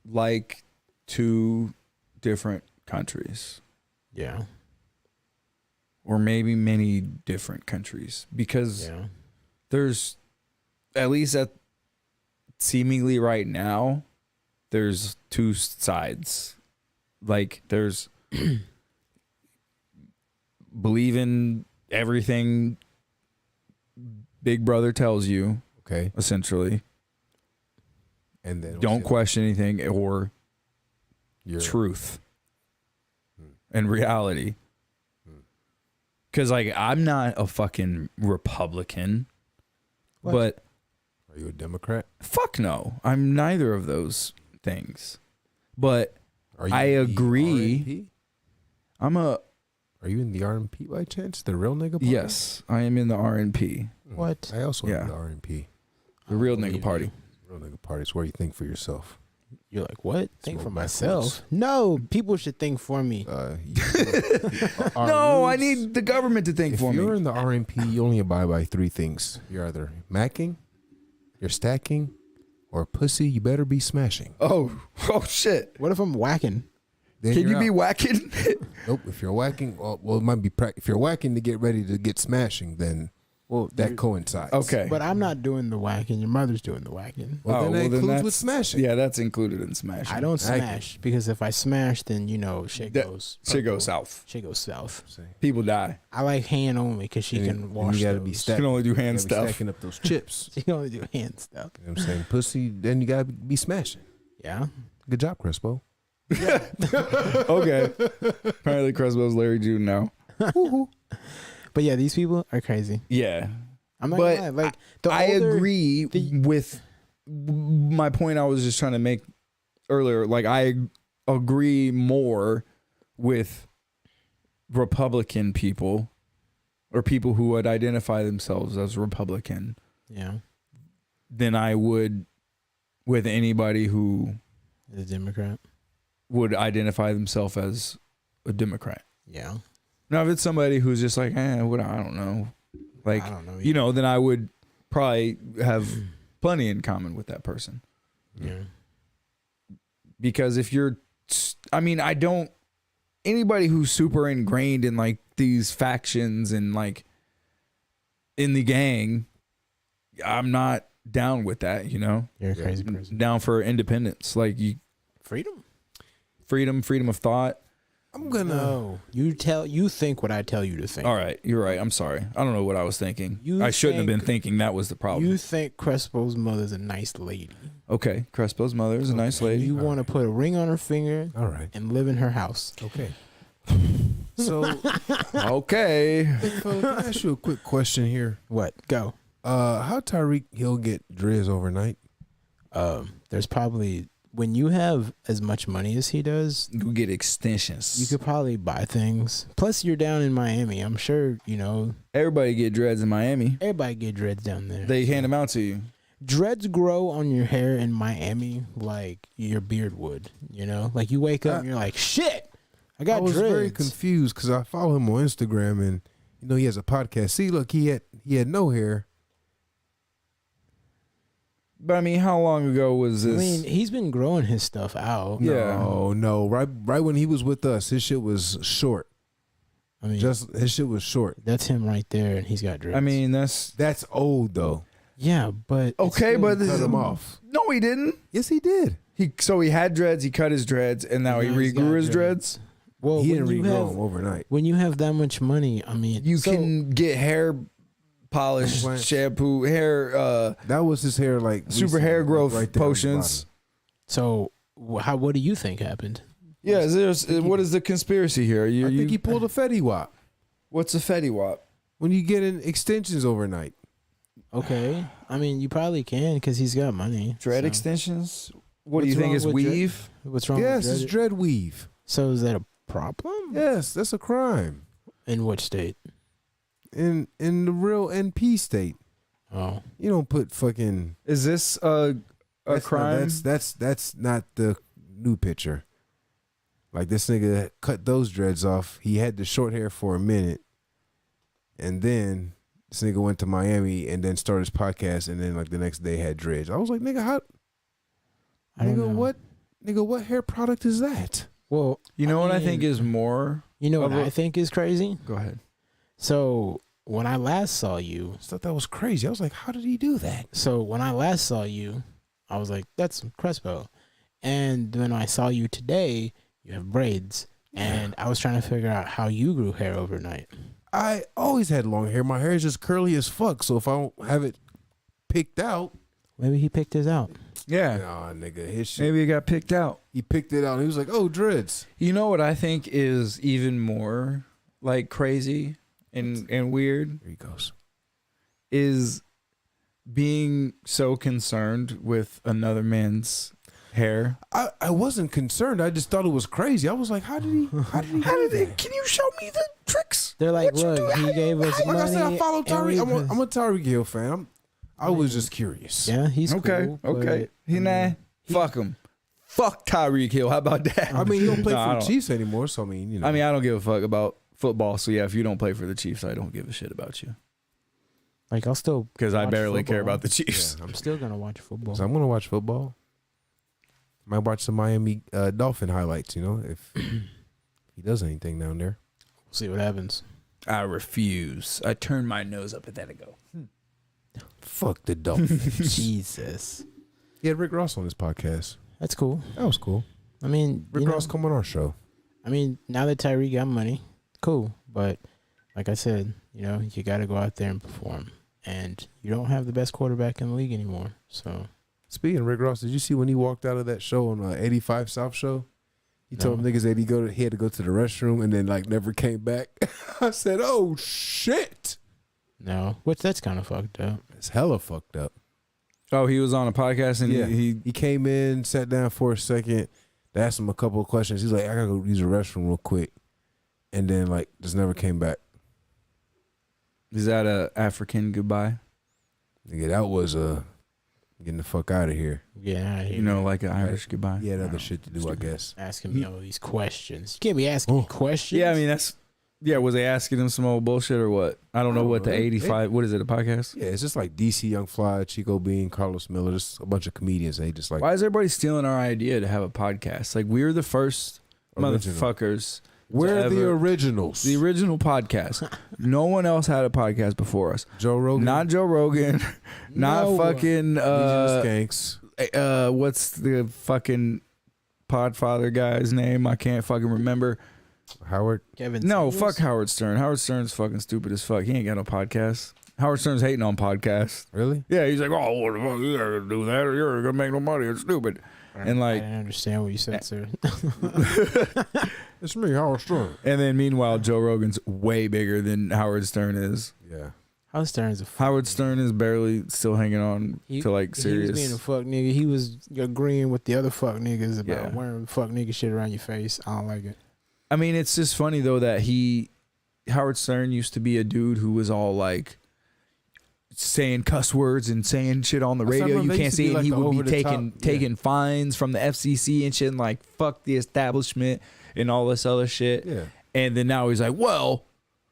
like 2 different countries, Yeah. or maybe many different countries, because Yeah. there's, at least at seemingly right now, there's 2 sides. Like there's believe in everything Big Brother tells you, okay, essentially. and then Don't question anything, or your truth and reality. Because like I'm not a fucking Republican, What? but Are you a Democrat? fuck no, I'm neither of those things. But Are you I in the agree. RNP? I'm a Are you in the RNP by chance? The real nigga party? yes, I am in the RNP, What? I also Yeah. am in the RNP. the real believe nigga party. Real nigga party is where you think for yourself. You're like, what? Think Smoke for backwards. myself? No, people should think for me. No, I need the government to think If for you're me. in the RNP, you only abide by 3 things. You're either macking, you're stacking, or pussy. You better be smashing. Oh shit! What if I'm whacking? Then Can you're you be out. whacking? Nope. If you're whacking, well, it might be. If you're whacking to get ready to get smashing, then Well, that coincides. Okay. but I'm not doing the whacking. Your mother's doing the whacking. Well, then that includes that's with smashing. Yeah, that's included in smashing. I don't I- smash because if I smash, then shit That- goes Shit goes south. Shit goes south. People die. I like hand only because she And- can and wash. you gotta those. be You stacked. can only do hand You gotta be stuff. stacking up those chips. She can only do hand stuff. You know what I'm saying? Pussy, then you gotta be smashing. Yeah. Good job, Crespo. Okay. Apparently, Crespo's Larry June now. But yeah, these people are crazy. Yeah. I'm not But gonna lie. Like the I older- agree with my point I was just trying to make earlier. Like, I agree more with Republican people or people who would identify themselves as Republican Yeah, than I would with anybody who the Democrat. would identify themselves as a Democrat. Yeah, Now, if it's somebody who's just like, what, I don't know, like, I don't know. you know, then I would probably have plenty in common with that person. Yeah, Because if you're, I mean, I don't, anybody who's super ingrained in like these factions and like in the gang, I'm not down with that, you know? you're a crazy person. Down for independence. Like, Freedom. freedom of thought. I'm gonna. No, you think what I tell you to think. All right, you're right. I'm sorry. I don't know what I was thinking. You I shouldn't have been think- thinking that was the problem. You think Crespo's mother's a nice lady. Okay, Crespo's mother is a nice lady. You want to put a ring on her finger All right. and live in her house. Okay. So, Okay. big fella, can I ask you a quick question here? What? Go. How Tyreek Hill get Driz overnight? There's probably when you have as much money as he does, You get extensions. you could probably buy things. Plus, you're down in Miami. I'm sure Everybody get dreads in Miami. everybody get dreads down there. They hand them out to you. Dreads grow on your hair in Miami like your beard would. Like you wake up and you're like, shit, I got I was dreads. very confused because I follow him on Instagram and he has a podcast. See, look, he had no hair. But I mean, how long ago was I this? mean, he's been growing his stuff out. Yeah. No. Right when he was with us, his shit was short. I mean, Just his shit was short. that's him right there, and he's got dreads. I mean, that's That's old though. yeah, but it's okay, still- but Cut him off. No, he didn't. Yes, he did. So he had dreads. He cut his dreads, and now he Now he's regrew got his dreads. well, He when didn't you regrow have him overnight. when you have that much money, I mean, You so- can get hair polish, Plants. shampoo, hair, That was his hair, like super recently, hair like, growth right down the potions. So, what do you think happened? Yeah, what is the conspiracy here? bottom. I think he pulled a Fetty Wap What's a Fetty Wap? when you get in extensions overnight. Okay, I mean, you probably can because he's got money. Dread so. extensions? What do What's you think wrong is with dread? weave? What's wrong? Yes, with it's dread weave. So is that a problem? Yes, that's a crime In which state? in the real NP state. Oh, You don't put fucking Is this a that's crime? Not, that's not the new picture. Like this nigga cut those dreads off. He had the short hair for a minute, and then this nigga went to Miami and then started his podcast, and then like the next day had dreads. I was like, nigga, how? I don't know. Nigga, what hair product is that? Well, You know what I mean, think is more? You know what of a- I think is crazy? Go ahead. So when I last saw you, I thought that was crazy. I was like, how did he do that? I was like, that's Crespo. And when I saw you today, you have braids. And I was trying to figure out how you grew hair overnight. I always had long hair. My hair is just curly as fuck. So if I don't have it picked out, Maybe he picked his out. Yeah. nah, nigga, his shit. Maybe it got picked out. He picked it out. And he was like, oh, dreads. You know what I think is even more like crazy and weird Here he goes. is being so concerned with another man's hair. I wasn't concerned. I just thought it was crazy. I was like, how did he do that? Can you show me the tricks? They're like, What you look, do? he gave us Like money. I said, I follow and Tyreek. we- I'm a Tyreek Hill fan. I was just curious. Yeah, he's Okay, cool. okay. but, Fuck him. Fuck Tyreek Hill. How about that? I mean, he don't play No, I for the don't. Chiefs anymore, so I mean, you know. I mean, I don't give a fuck about football. So yeah, if you don't play for the Chiefs, I don't give a shit about you Like, I'll still because I watch barely care football. about the Chiefs. Yeah, I'm still gonna watch football. so I'm gonna watch football. Might watch some Miami Dolphin highlights. You know, if he does anything down there. We'll see what happens. I refuse. I turn my nose up at that and go. Fuck the Dolphins. Jesus. He had Rick Ross on his podcast. That's cool. That was cool. I mean, Rick Ross come on our show. I mean, now that Tyree got money, cool. But like I said, you got to go out there and perform. And you don't have the best quarterback in the league anymore. So, Speaking of Rick Ross, did you see when he walked out of that show on 85 South show? He told niggas that he had to go to the restroom and then never came back. I said, "Oh shit!" no, that's kind of fucked up. It's hella fucked up. Oh, he was on a podcast and he came in, sat down for a second, they asked him a couple of questions. He's like, "I gotta go use the restroom real quick," and then just never came back. Is that a African goodbye? Nigga, that was getting the fuck out of here. Yeah, out of here. Like an Irish goodbye. He had other shit to do, I guess. Asking me all these questions. You can't be asking me questions. Yeah, I mean was they asking him some old bullshit or what? I don't know what the 85. What is it? A podcast? Yeah, it's just like DC Young Fly, Chico Bean, Carlos Miller, just a bunch of comedians. They just Why is everybody stealing our idea to have a podcast? Like we're the first motherfuckers. We're the originals. The original podcast. No one else had a podcast before us. Joe Rogan. Not Joe Rogan. Not fucking Skanks. what's the fucking Podfather guy's name? I can't fucking remember. Howard. Kevin. No, Samuels? fuck Howard Stern. Howard Stern's fucking stupid as fuck. He ain't got no podcast. Howard Stern's hating on podcasts. Really? Yeah, he's like, oh, what the fuck? You're gonna do that or you're gonna make no money. It's stupid. And I didn't understand what you said, sir. It's me, Howard Stern. And then meanwhile, Joe Rogan's way bigger than Howard Stern is. Yeah. Howard Stern's a Howard Stern is barely still hanging on to He serious. was being a fuck nigga. He was agreeing with the other fuck niggas about wearing fuck nigga shit around your face. I don't like it. I mean, it's just funny though that Howard Stern used to be a dude who was all like saying cuss words and saying shit on the radio. You can't see it. He would be taking fines from the FCC and shit and like fuck the establishment and all this other shit. Yeah. And then now he's like, well,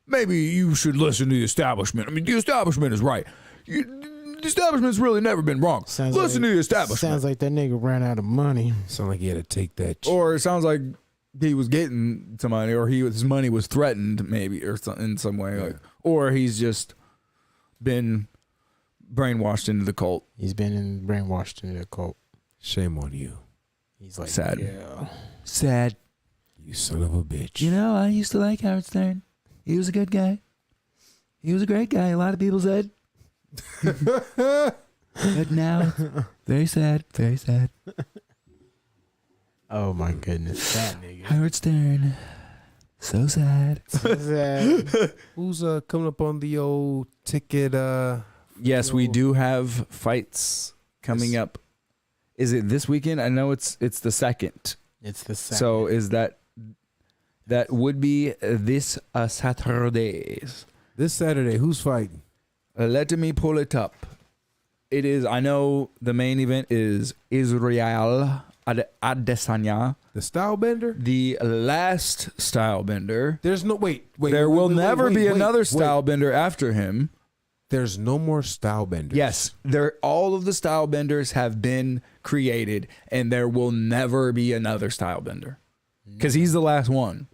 maybe you should listen to the establishment. I mean, the establishment is right. The establishment's really never been wrong. Listen to the establishment. Sounds like that nigga ran out of money. Sound like he had to take that. Or it sounds like he was getting some money, or his money was threatened, maybe, or in some way, like, or he's just been brainwashed into the cult. He's been brainwashed into the cult. Shame on you. He's like, Sad. Yeah. Sad. You son of a bitch. You know, I used to like Howard Stern. He was a good guy. He was a great guy. A lot of people said. But now, very sad. Very sad. Oh my goodness, that nigga. Howard Stern. So sad. Who's coming up on the old ticket? Yes, we do have fights coming up. Is it this weekend? I know it's the second. It's the second. So is that would be this Saturday? This Saturday, who's fighting? Let me pull it up. It is. I know the main event is Israel Adesanya, The style bender? the last style bender. There's no wait. There will never be another style bender after him. There's no more style benders. Yes, all of the style benders have been created, and there will never be another style bender because he's the last one.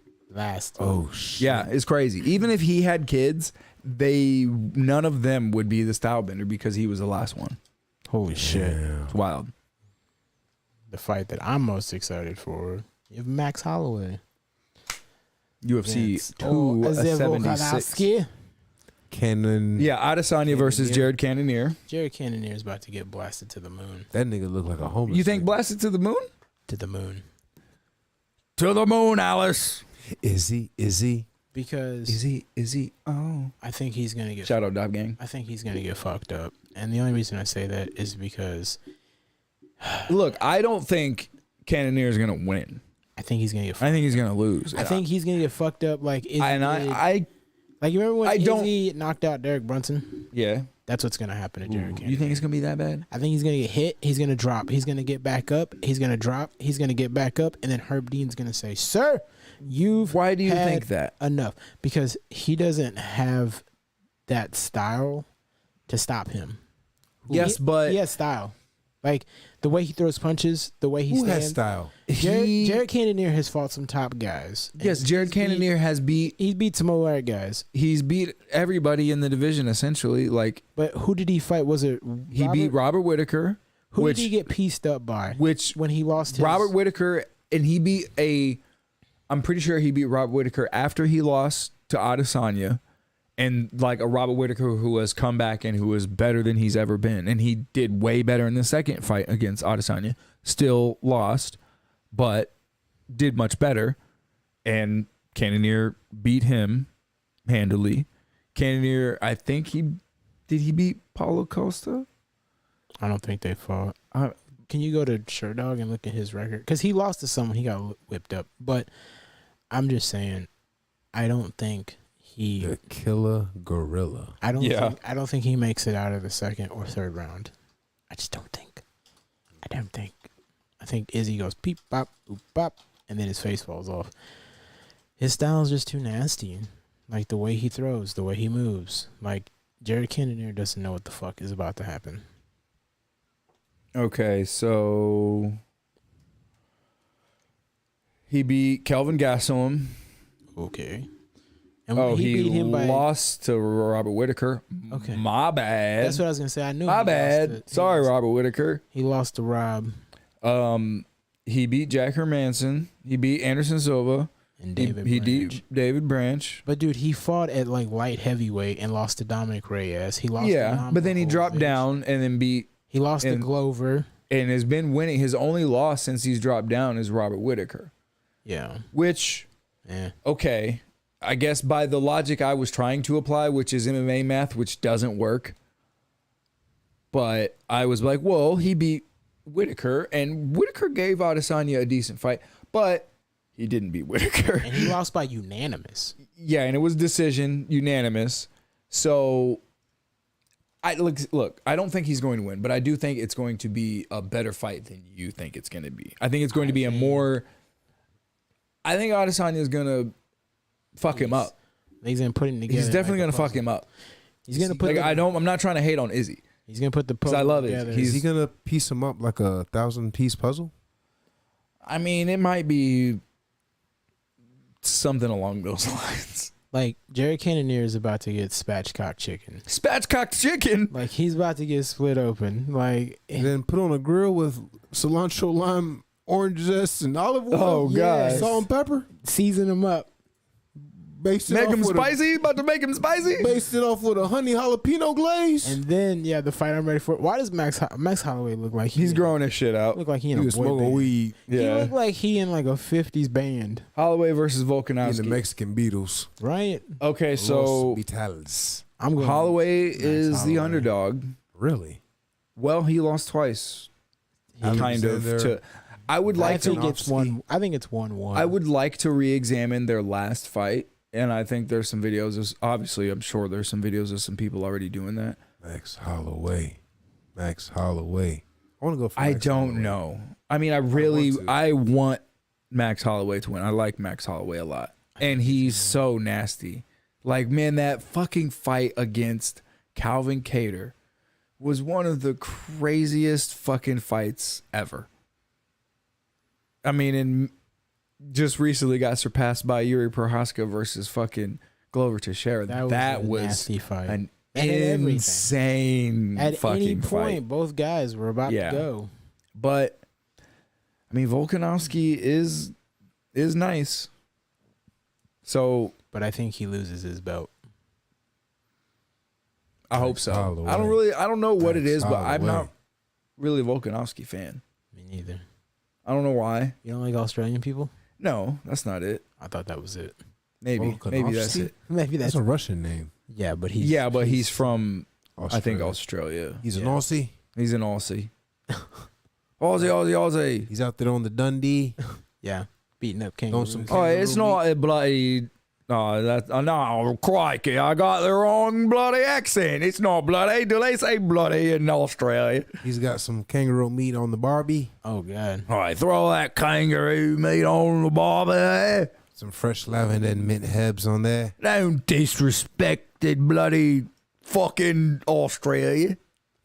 Oh shit. Yeah, it's crazy. Even if he had kids, none of them would be the style bender because he was the last one. Holy shit. It's wild. The fight that I'm most excited for, you have Max Holloway. UFC 276. Cannon. Yeah, Adesanya versus Jared Cannonier. Jared Cannonier is about to get blasted to the moon. That nigga look like a homeless. You think nigga. blasted to the moon? To the moon. To the moon, Alice. Is he? Because Is he? Oh. I think he's gonna get Shout out Dab Gang. I think he's gonna get fucked up. And the only reason I say that is because Look, I don't think Cannonier is gonna win. I think he's gonna get fucked I think he's gonna lose. I think he's gonna get fucked up like Izzy and did. I Like, you remember when I don't- Izzy knocked out Derek Brunson? yeah. That's what's gonna happen to Jared Cannonier. You think it's gonna be that bad? I think he's gonna get hit. He's gonna drop. He's gonna get back up. He's gonna drop. He's gonna get back up, and then Herb Dean's gonna say, "Sir, you've Why do you had think that? enough?" Because he doesn't have that style to stop him. Yes, but he has style. Like the way he throws punches, the way he Who has stands. style? Jared Cannonier has fought some top guys. And Yes, Jared Cannonier has beat. He's beat some alright guys. He's beat everybody in the division essentially. Like But who did he fight? Was it he beat Robert Whitaker. Who which, did he get pieced up by? Which when he lost his Robert Whitaker, and he beat I'm pretty sure he beat Robert Whitaker after he lost to Adesanya, and like a Robert Whitaker who has come back and who is better than he's ever been, and he did way better in the second fight against Adesanya. Still lost, but did much better, and Cannonier beat him handily. Cannonier, I think did he beat Paulo Costa? I don't think they fought. Can you go to Sherdog and look at his record? Because he lost to someone, he got whipped up. But I'm just saying, I don't think he. The killer gorilla. I don't think he makes it out of the second or third round. I just don't think. I think Izzy goes peep pop boop pop, and then his face falls off. His style is just too nasty. Like the way he throws, the way he moves. Like Jared Cannonier doesn't know what the fuck is about to happen. Okay, so he beat Kelvin Gastelum. Okay. And He beat him by. lost to Robert Whitaker. Okay. My bad. That's what I was gonna say. I knew. My he lost bad. Sorry, Robert Whitaker. He lost to Rob He beat Jack Hermanson. He beat Anderson Silva. and David. He Branch. beat David Branch. But dude, he fought at like light heavyweight and lost to Dominic Reyes. He lost. Yeah, to but then he dropped Hovovich. down and then beat He lost to and- Glover. and has been winning. His only loss since he's dropped down is Robert Whitaker, Yeah. which, Yeah. okay, I guess by the logic I was trying to apply, which is MMA math, which doesn't work. But I was like, well, he beat Whitaker, and Whitaker gave Adesanya a decent fight, but he didn't beat Whitaker. And he lost by unanimous. Yeah, and it was decision, unanimous. So, look, I don't think he's going to win, but I do think it's going to be a better fight than you think it's going to be. I think it's going to be a more. I think Adesanya is going to fuck him up. He's gonna put it together. He's definitely like a going to fuck puzzle. him up. He's gonna put. Like I'm not trying to hate on Izzy. He's gonna put the 'Cause puzzle I love it. together. Is he gonna piece him up like a 1,000-piece puzzle? I mean, it might be something along those lines. Like Jared Cannonier is about to get spatchcock chicken. Spatchcock chicken. Like he's about to get split open. Like And then put on a grill with cilantro, lime, orange zest, and olive oil. Oh, God. Salt and pepper. season him up. Based it Make off him with spicy. About to make him spicy. Based it off with a honey jalapeno glaze. And then the fight I'm ready for. Why does Max Holloway look like He's growing his shit out. Look like he he in a was boy smoking band. weed He Yeah. look like he in like a 50s band, Holloway versus in the Volkanovski. Mexican Beatles. right? Okay, so Los Vitales. I'm going Holloway is the Holloway. underdog. Really? Well, he lost twice. Kind of. Alexander I would I like to. think it's one. I think it's 1-1. I would like to re-examine their last fight, and I think there's some videos. Obviously, I'm sure there's some videos of some people already doing that. Max Holloway. Max Holloway. I want to go for I Max don't Holloway. know. I mean, I want Max Holloway to win. I like Max Holloway a lot, and he's so nasty. Like, man, that fucking fight against Calvin Kattar was one of the craziest fucking fights ever. I mean, and just recently got surpassed by Yuri Prohaska versus fucking Glover Teixeira. That a was nasty fight. an That had everything. insane At fucking any point, fight. both guys were about Yeah. to go. But I mean, Volkanovski is nice. So But I think he loses his belt. I hope so. Holloway. I don't know what it Max is, but I'm Holloway. not really a Volkanovski fan. Me neither. I don't know why. You don't like Australian people? No, that's not it. I thought that was it. Maybe that's Volkanovski? it. Maybe That's a Russian name. yeah, but he's Yeah, but he's from I think Australia. Australia. He's an Yeah. Aussie. He's an Aussie. Aussie. He's out there on the Dundee. yeah beating up King. Throwing some Oh, it's not a bloody. No, crikey! I got the wrong bloody accent. It's not bloody. Do they say bloody in Australia? He's got some kangaroo meat on the Barbie. Oh god. All right, throw that kangaroo meat on the barbie there. Some fresh lavender and mint herbs on there. Don't disrespect it, bloody fucking Australia.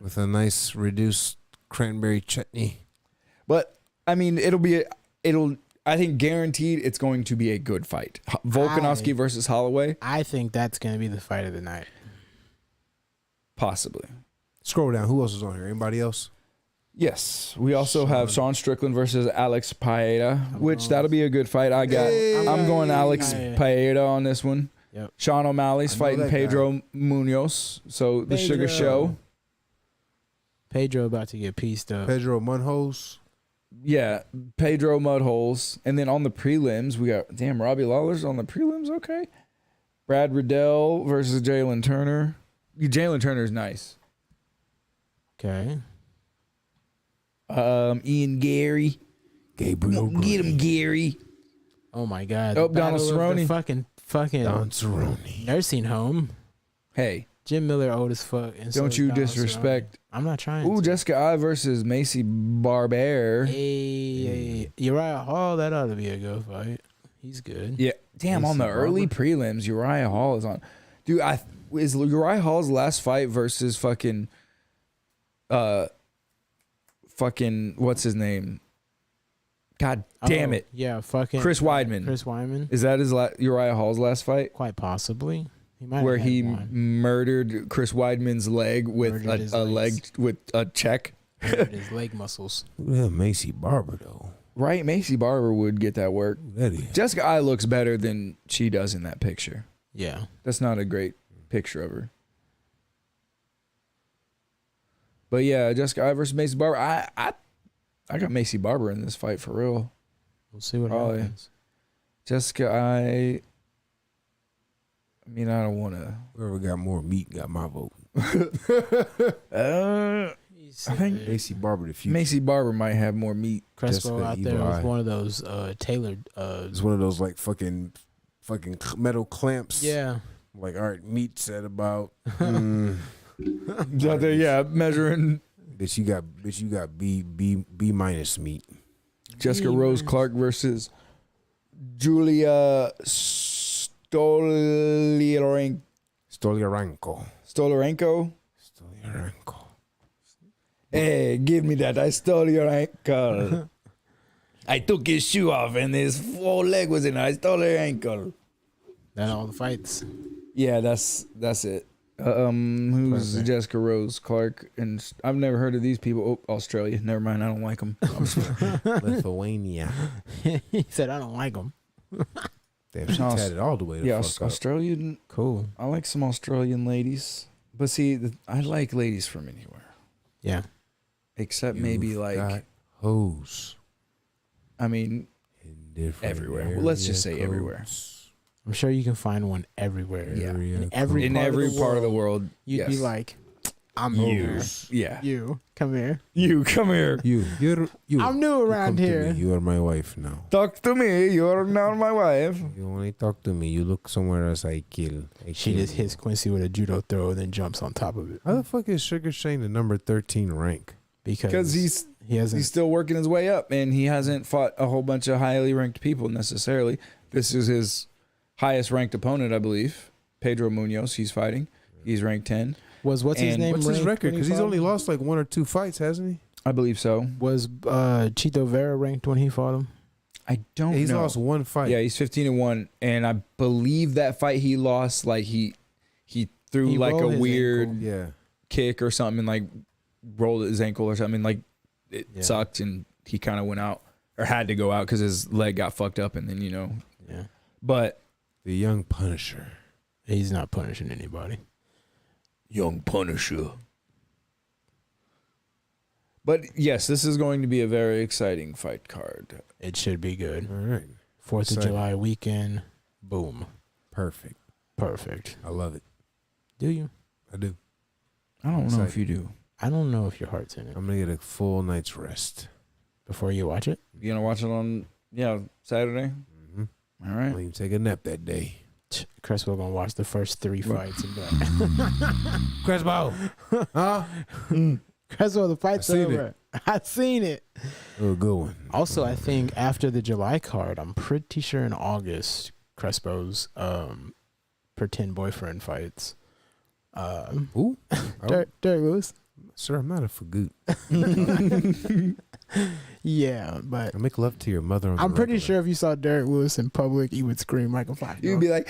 With a nice reduced cranberry chutney. But I mean, I think guaranteed it's going to be a good fight. Volkanovski versus Holloway, I think that's gonna be the fight of the night. possibly. Scroll down. Who else is on here? Anybody else? Yes, we also have Sean Strickland versus Alex Paeta, which that'll be a good fight. I'm going Alex Paeta on this one. Yep. Sean O'Malley's I know fighting that Pedro Munoz. So the Sugar Pedro. Show. Pedro about to get pieced up. Pedro Munhoz. Yeah, Pedro Mudholes. And then on the prelims, we got, Robbie Lawler's on the prelims, okay. Brad Riddell versus Jalen Turner. Jalen Turner's nice. Okay. Ian Gary. Gabriel Get him, Gary. Oh my God. Oh, The Donald battle of the Cerrone. Fucking Don Cerrone. nursing home. Hey, Jim Miller old as fuck. And so don't is you Donald disrespect. Cerrone. I'm not trying. Ooh, to. Jessica I versus Macy Barber. Hey, Uriah Hall. That ought to be a good fight. He's good. Yeah, damn. On the Macy early Barber? prelims, Uriah Hall is on. Dude, is Uriah Hall's last fight versus fucking what's his name? God damn it, Yeah, fucking Chris Weidman. Chris Weidman. Is that his Uriah Hall's last fight? Quite possibly. He might Where have had he one. murdered Chris Weidman's leg with Murdered his a legs. leg with a check. Murdered his leg muscles. Look at that Macy Barber though. Right, Macy Barber would get that work. Who that is? Jessica I looks better than she does in that picture. Yeah. That's not a great picture of her. But yeah, Jessica I versus Macy Barber. I got Macy Barber in this fight for real. We'll see what Oh, yeah. happens. Jessica I mean, I don't want to. Whoever got more meat got my vote. I think Macy Barber the future. Macy Barber might have more meat. Crespo Jessica out there Evil with Eye. one of those tailored. It's one of those like fucking metal clamps. Yeah. Like, all right, meat said about. Out there, yeah, measuring. Bitch, you got B minus meat. Jessica Rose Clark versus Julia Stoliarenko. Stoliarenko. Hey, give me that. I stole your ankle. I took his shoe off and his whole leg was in it. I stole your ankle. Then all the fights. Yeah, that's it. Who's Perfect. Jessica Rose Clark? And I've never heard of these people. Oh, Australia. Never mind. I don't like them. Lithuania. He said, I don't like them. Damn, she No, tatted all the way. Yeah, The fuck up. Australian. Cool. I like some Australian ladies. But see, I like ladies from anywhere. Yeah. Except maybe You've like, got hoes I mean, in different everywhere. Well, let's just area say everywhere. codes. I'm sure you can find one everywhere. Yeah. Area In every in part every of the part of the world, world. You'd yes. be like, I'm you. over. Yeah. You. Come here. You come here. You. I'm new around come to here. me. You are my wife now. Talk to me. You're now my wife. You only talk to me. You look somewhere else. I kill. She just hits Quincy with a judo throw and then jumps on top of it. How the fuck is Sugar Shane the number 13 rank? Because he hasn't. he's still working his way up, and he hasn't fought a whole bunch of highly ranked people necessarily. This is his highest ranked opponent, I believe. Pedro Munoz. He's fighting. He's ranked 10. what's his and name? What's his ranked record? Because he's 25? only lost like 1 or 2 fights, hasn't he? I believe so. Was Chito Vera ranked when he fought him? I don't He's know. lost 1 fight. Yeah, he's 15-1, and I believe that fight he lost, like he threw He like a rolled his weird ankle. Yeah. kick or something, and like rolled his ankle or something. Like it Yeah. sucked, and he kind of went out or had to go out because his leg got fucked up, and then Yeah. But The young Punisher. He's not punishing anybody. young Punisher. But yes, this is going to be a very exciting fight card. It should be good. All right. 4th of Exciting. July weekend. Boom. Perfect. Perfect. I love it. Do you? I do. I don't know if Exciting. you do. I don't know if your heart's in it. I'm going to get a full night's rest. Before you watch it? You gonna watch it on Saturday? Mm-hmm. All I'll right. even take a nap that day. Crespo gonna watch the first 3 Right. fights and be like, Crespo. Huh? Crespo, the fight's I seen over. I seen it. Oh, good one. Also, I think after the July card, I'm pretty sure in August, Crespo's pretend boyfriend fights. Who? Derek Lewis. Sir, I'm not a fagoot. Yeah, but I make love to your mother. On I'm the pretty regular. sure if you saw Derek Lewis in public, you would scream like a 5-year-old. You'd be like,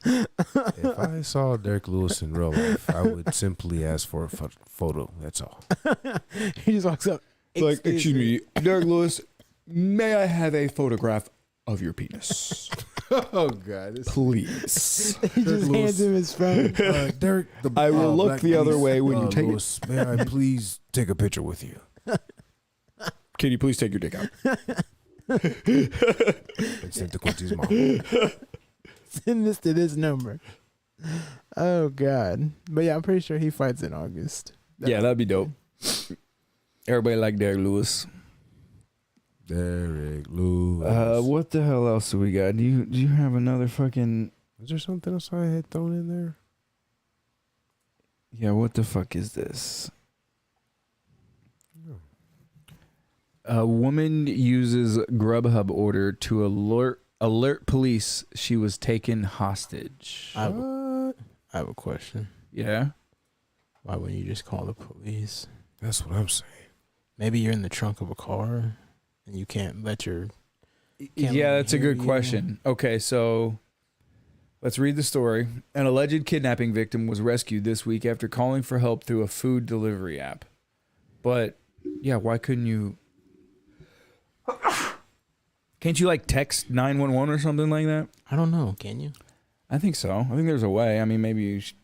If I saw Derek Lewis in real life, I would simply ask for a photo. That's all. He just walks up. excuse me, Derek Lewis, may I have a photograph of your penis? Oh God! Please. He just hands him his phone. Derek, I will look Black the other Beast, way when you take Lewis, may I please take a picture with you? Can you please take your dick out? And send to Quincy's mom. Send this to this number. Oh God! But yeah, I'm pretty sure he fights in August. Yeah, that'd be dope. Everybody like Derek Lewis. Derek Lewis. What the hell else do we got? Do you have another fucking... Is there something else I had thrown in there? Yeah, what the fuck is this? A woman uses Grubhub order to alert police she was taken hostage. I have a question. Yeah? Why wouldn't you just call the police? That's what I'm saying. Maybe you're in the trunk of a car and you can't let your... Can't Yeah, let that's a me hear good you. question. Okay, so let's read the story. An alleged kidnapping victim was rescued this week after calling for help through a food delivery app. But, yeah, why couldn't you... Can't you, like, text 911 or something like that? I don't know. Can you? I think so. I think there's a way. I mean, maybe you should...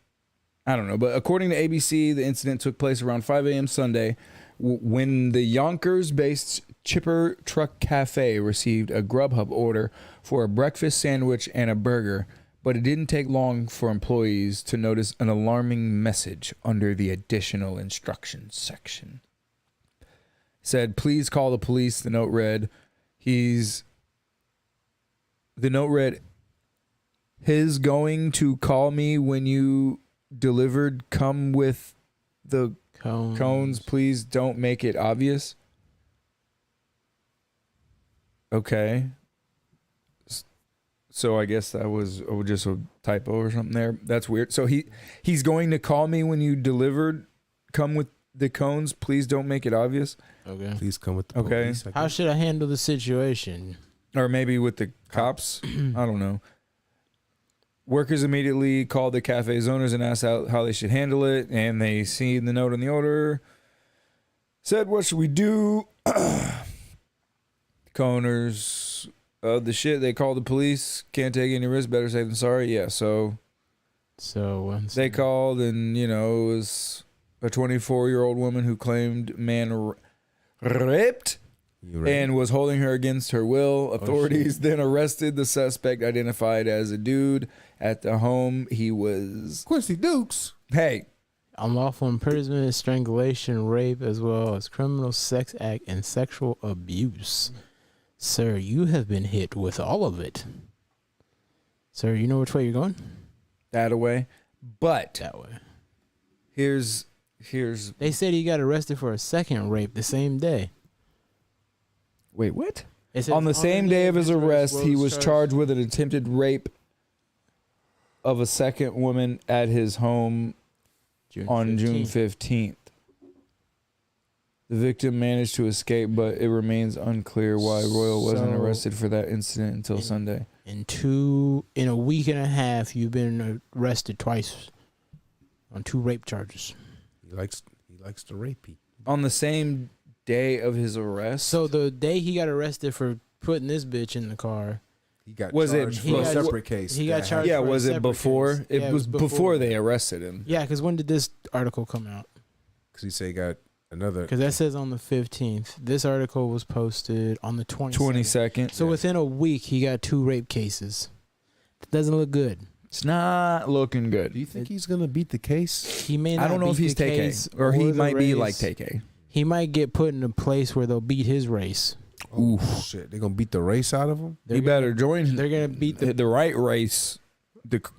I don't know. But according to ABC, the incident took place around 5 a.m. Sunday when the Yonkers-based Chipper Truck Cafe received a Grubhub order for a breakfast sandwich and a burger, but it didn't take long for employees to notice an alarming message under the additional instructions section. It said, please call the police. The note read, he's going to call me when you delivered. Come with the cones. Please don't make it obvious. Okay. So I guess that was just a typo or something there. That's weird. So he's going to call me when you delivered. Come with the cones. Please don't make it obvious. Okay. Please come with the Okay. police. I How guess. should I handle the situation? Or maybe with the cops. I don't know. Workers immediately called the cafe's owners and asked how they should handle it. And they seen the note on the order. Said, what should we do? Co-owners of the shit, they called the police. Can't take any risk. Better safe than sorry. Yeah, so they called and, it was a 24-year-old woman who claimed man raped You right. and was holding her against her will. Authorities then arrested the suspect, identified as a dude at the home. He was... Quincy Dukes. Hey, unlawful imprisonment, strangulation, rape, as well as criminal sex act and sexual abuse. Sir, you have been hit with all of it. Sir, you know which way you're going? that away. But That way. here's They said he got arrested for a second rape the same day. wait, what? It says, On the same day of his arrest, he was charged with an attempted rape of a second woman at his home on June 15th. The victim managed to escape, but it remains unclear why Royal wasn't So- arrested for that incident until Sunday. In a week and a half, you've been arrested twice on 2 rape charges. He likes to rape people. On the same day of his arrest? So the day he got arrested for putting this bitch in the car, He got Was it- charged he for a got- separate case. he got that charged- yeah, for a was it separate before? case. It Yeah, it was was before before. they arrested him. yeah, because when did this article come out? Because he said he got another. Because that says on the 15th. This article was posted on the 22nd. 22nd. So within a week, he got 2 rape cases. That doesn't look good. It's not looking good. Do you think he's gonna beat the case? He may not I don't know if beat he's the TK. case Or he the might be race. like TK. He might get put in a place where they'll beat his race. Oh shit! They're gonna beat the race out of him. He better join They're gonna beat the the right race.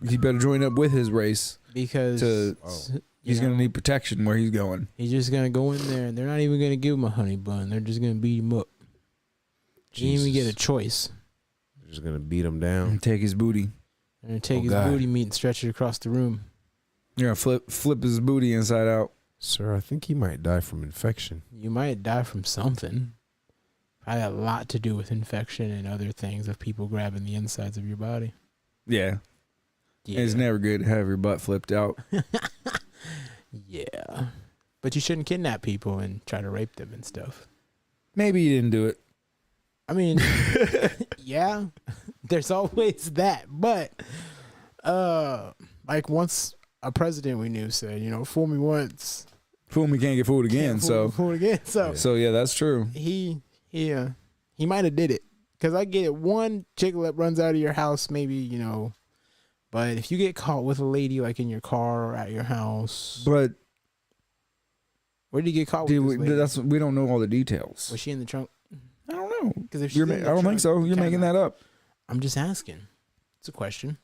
He better join up with his race. because to- you He's know, going to need protection where he's going. He's just gonna go in there and they're not even gonna give him a honey bun. They're just gonna beat him up. He didn't even get a choice. They're just gonna beat him down. And take his booty. They're gonna take Oh, his God. booty meat and stretch it across the room. Yeah, flip his booty inside out. Sir, I think he might die from infection. You might die from something. Probably a lot to do with infection and other things of people grabbing the insides of your body. Yeah. Yeah. It's never good to have your butt flipped out. Yeah. But you shouldn't kidnap people and try to rape them and stuff. Maybe you didn't do it. I mean, yeah, there's always that. But, like once a president we knew said, you know, fool me once. Fool me can't get fooled again. Fool again. So yeah, that's true. He might have did it. Because I get it. One chick that runs out of your house, maybe, you know. But if you get caught with a lady like in your car or at your house. But where did you get caught with this lady? We don't know all the details. Was she in the trunk? I don't know. Because if I don't think so. You're making that up. I'm just asking. It's a question.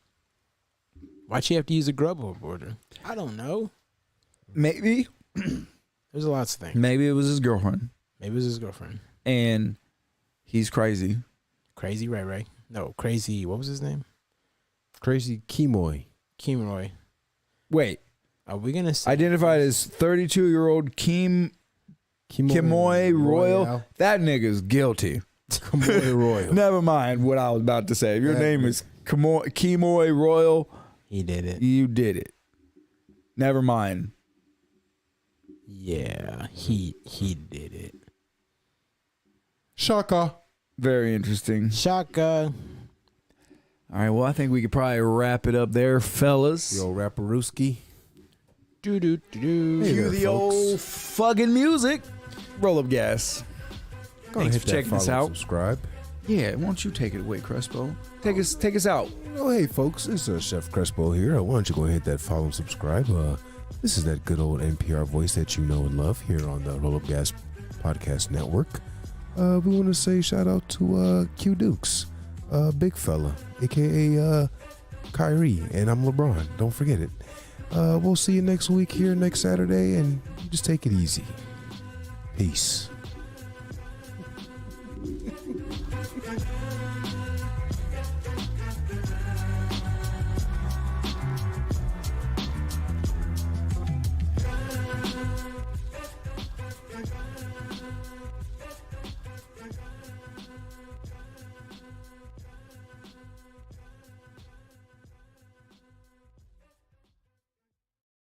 Why'd she have to use a Grubhub order? I don't know. Maybe. There's lots of things. Maybe it was his girlfriend. Maybe it was his girlfriend. And he's crazy. Crazy Ray Ray. No, Crazy. What was his name? Crazy Kemoy. Kemoy. Wait. Are we gonna say Identified as 32-year-old Kemoy Royal. That nigga's guilty. Kemoy Royal. Never mind what I was about to say. If your name is Kemoy Royal, he did it? You did it. Never mind. Yeah, he did it. Shaka. Very interesting. Shaka. All right, well, I think we could probably wrap it up there, fellas. Yo, Rapperooski. Do. Cue there, the folks. old fucking music. Roll up gas. Go Thanks hit for that checking us follow, out. Subscribe. Yeah, why don't you take it away, Crespo? Take us out. Oh, hey, folks. It's Chef Crespo here. Why don't you go ahead and hit that follow and subscribe? This is that good old NPR voice that you know and love here on the Roll Up Gas Podcast Network. We want to say shout out to Q Dukes, big fella, a.k.a. Kyrie, and I'm LeBron. Don't forget it. We'll see you next week here next Saturday, and just take it easy. Peace.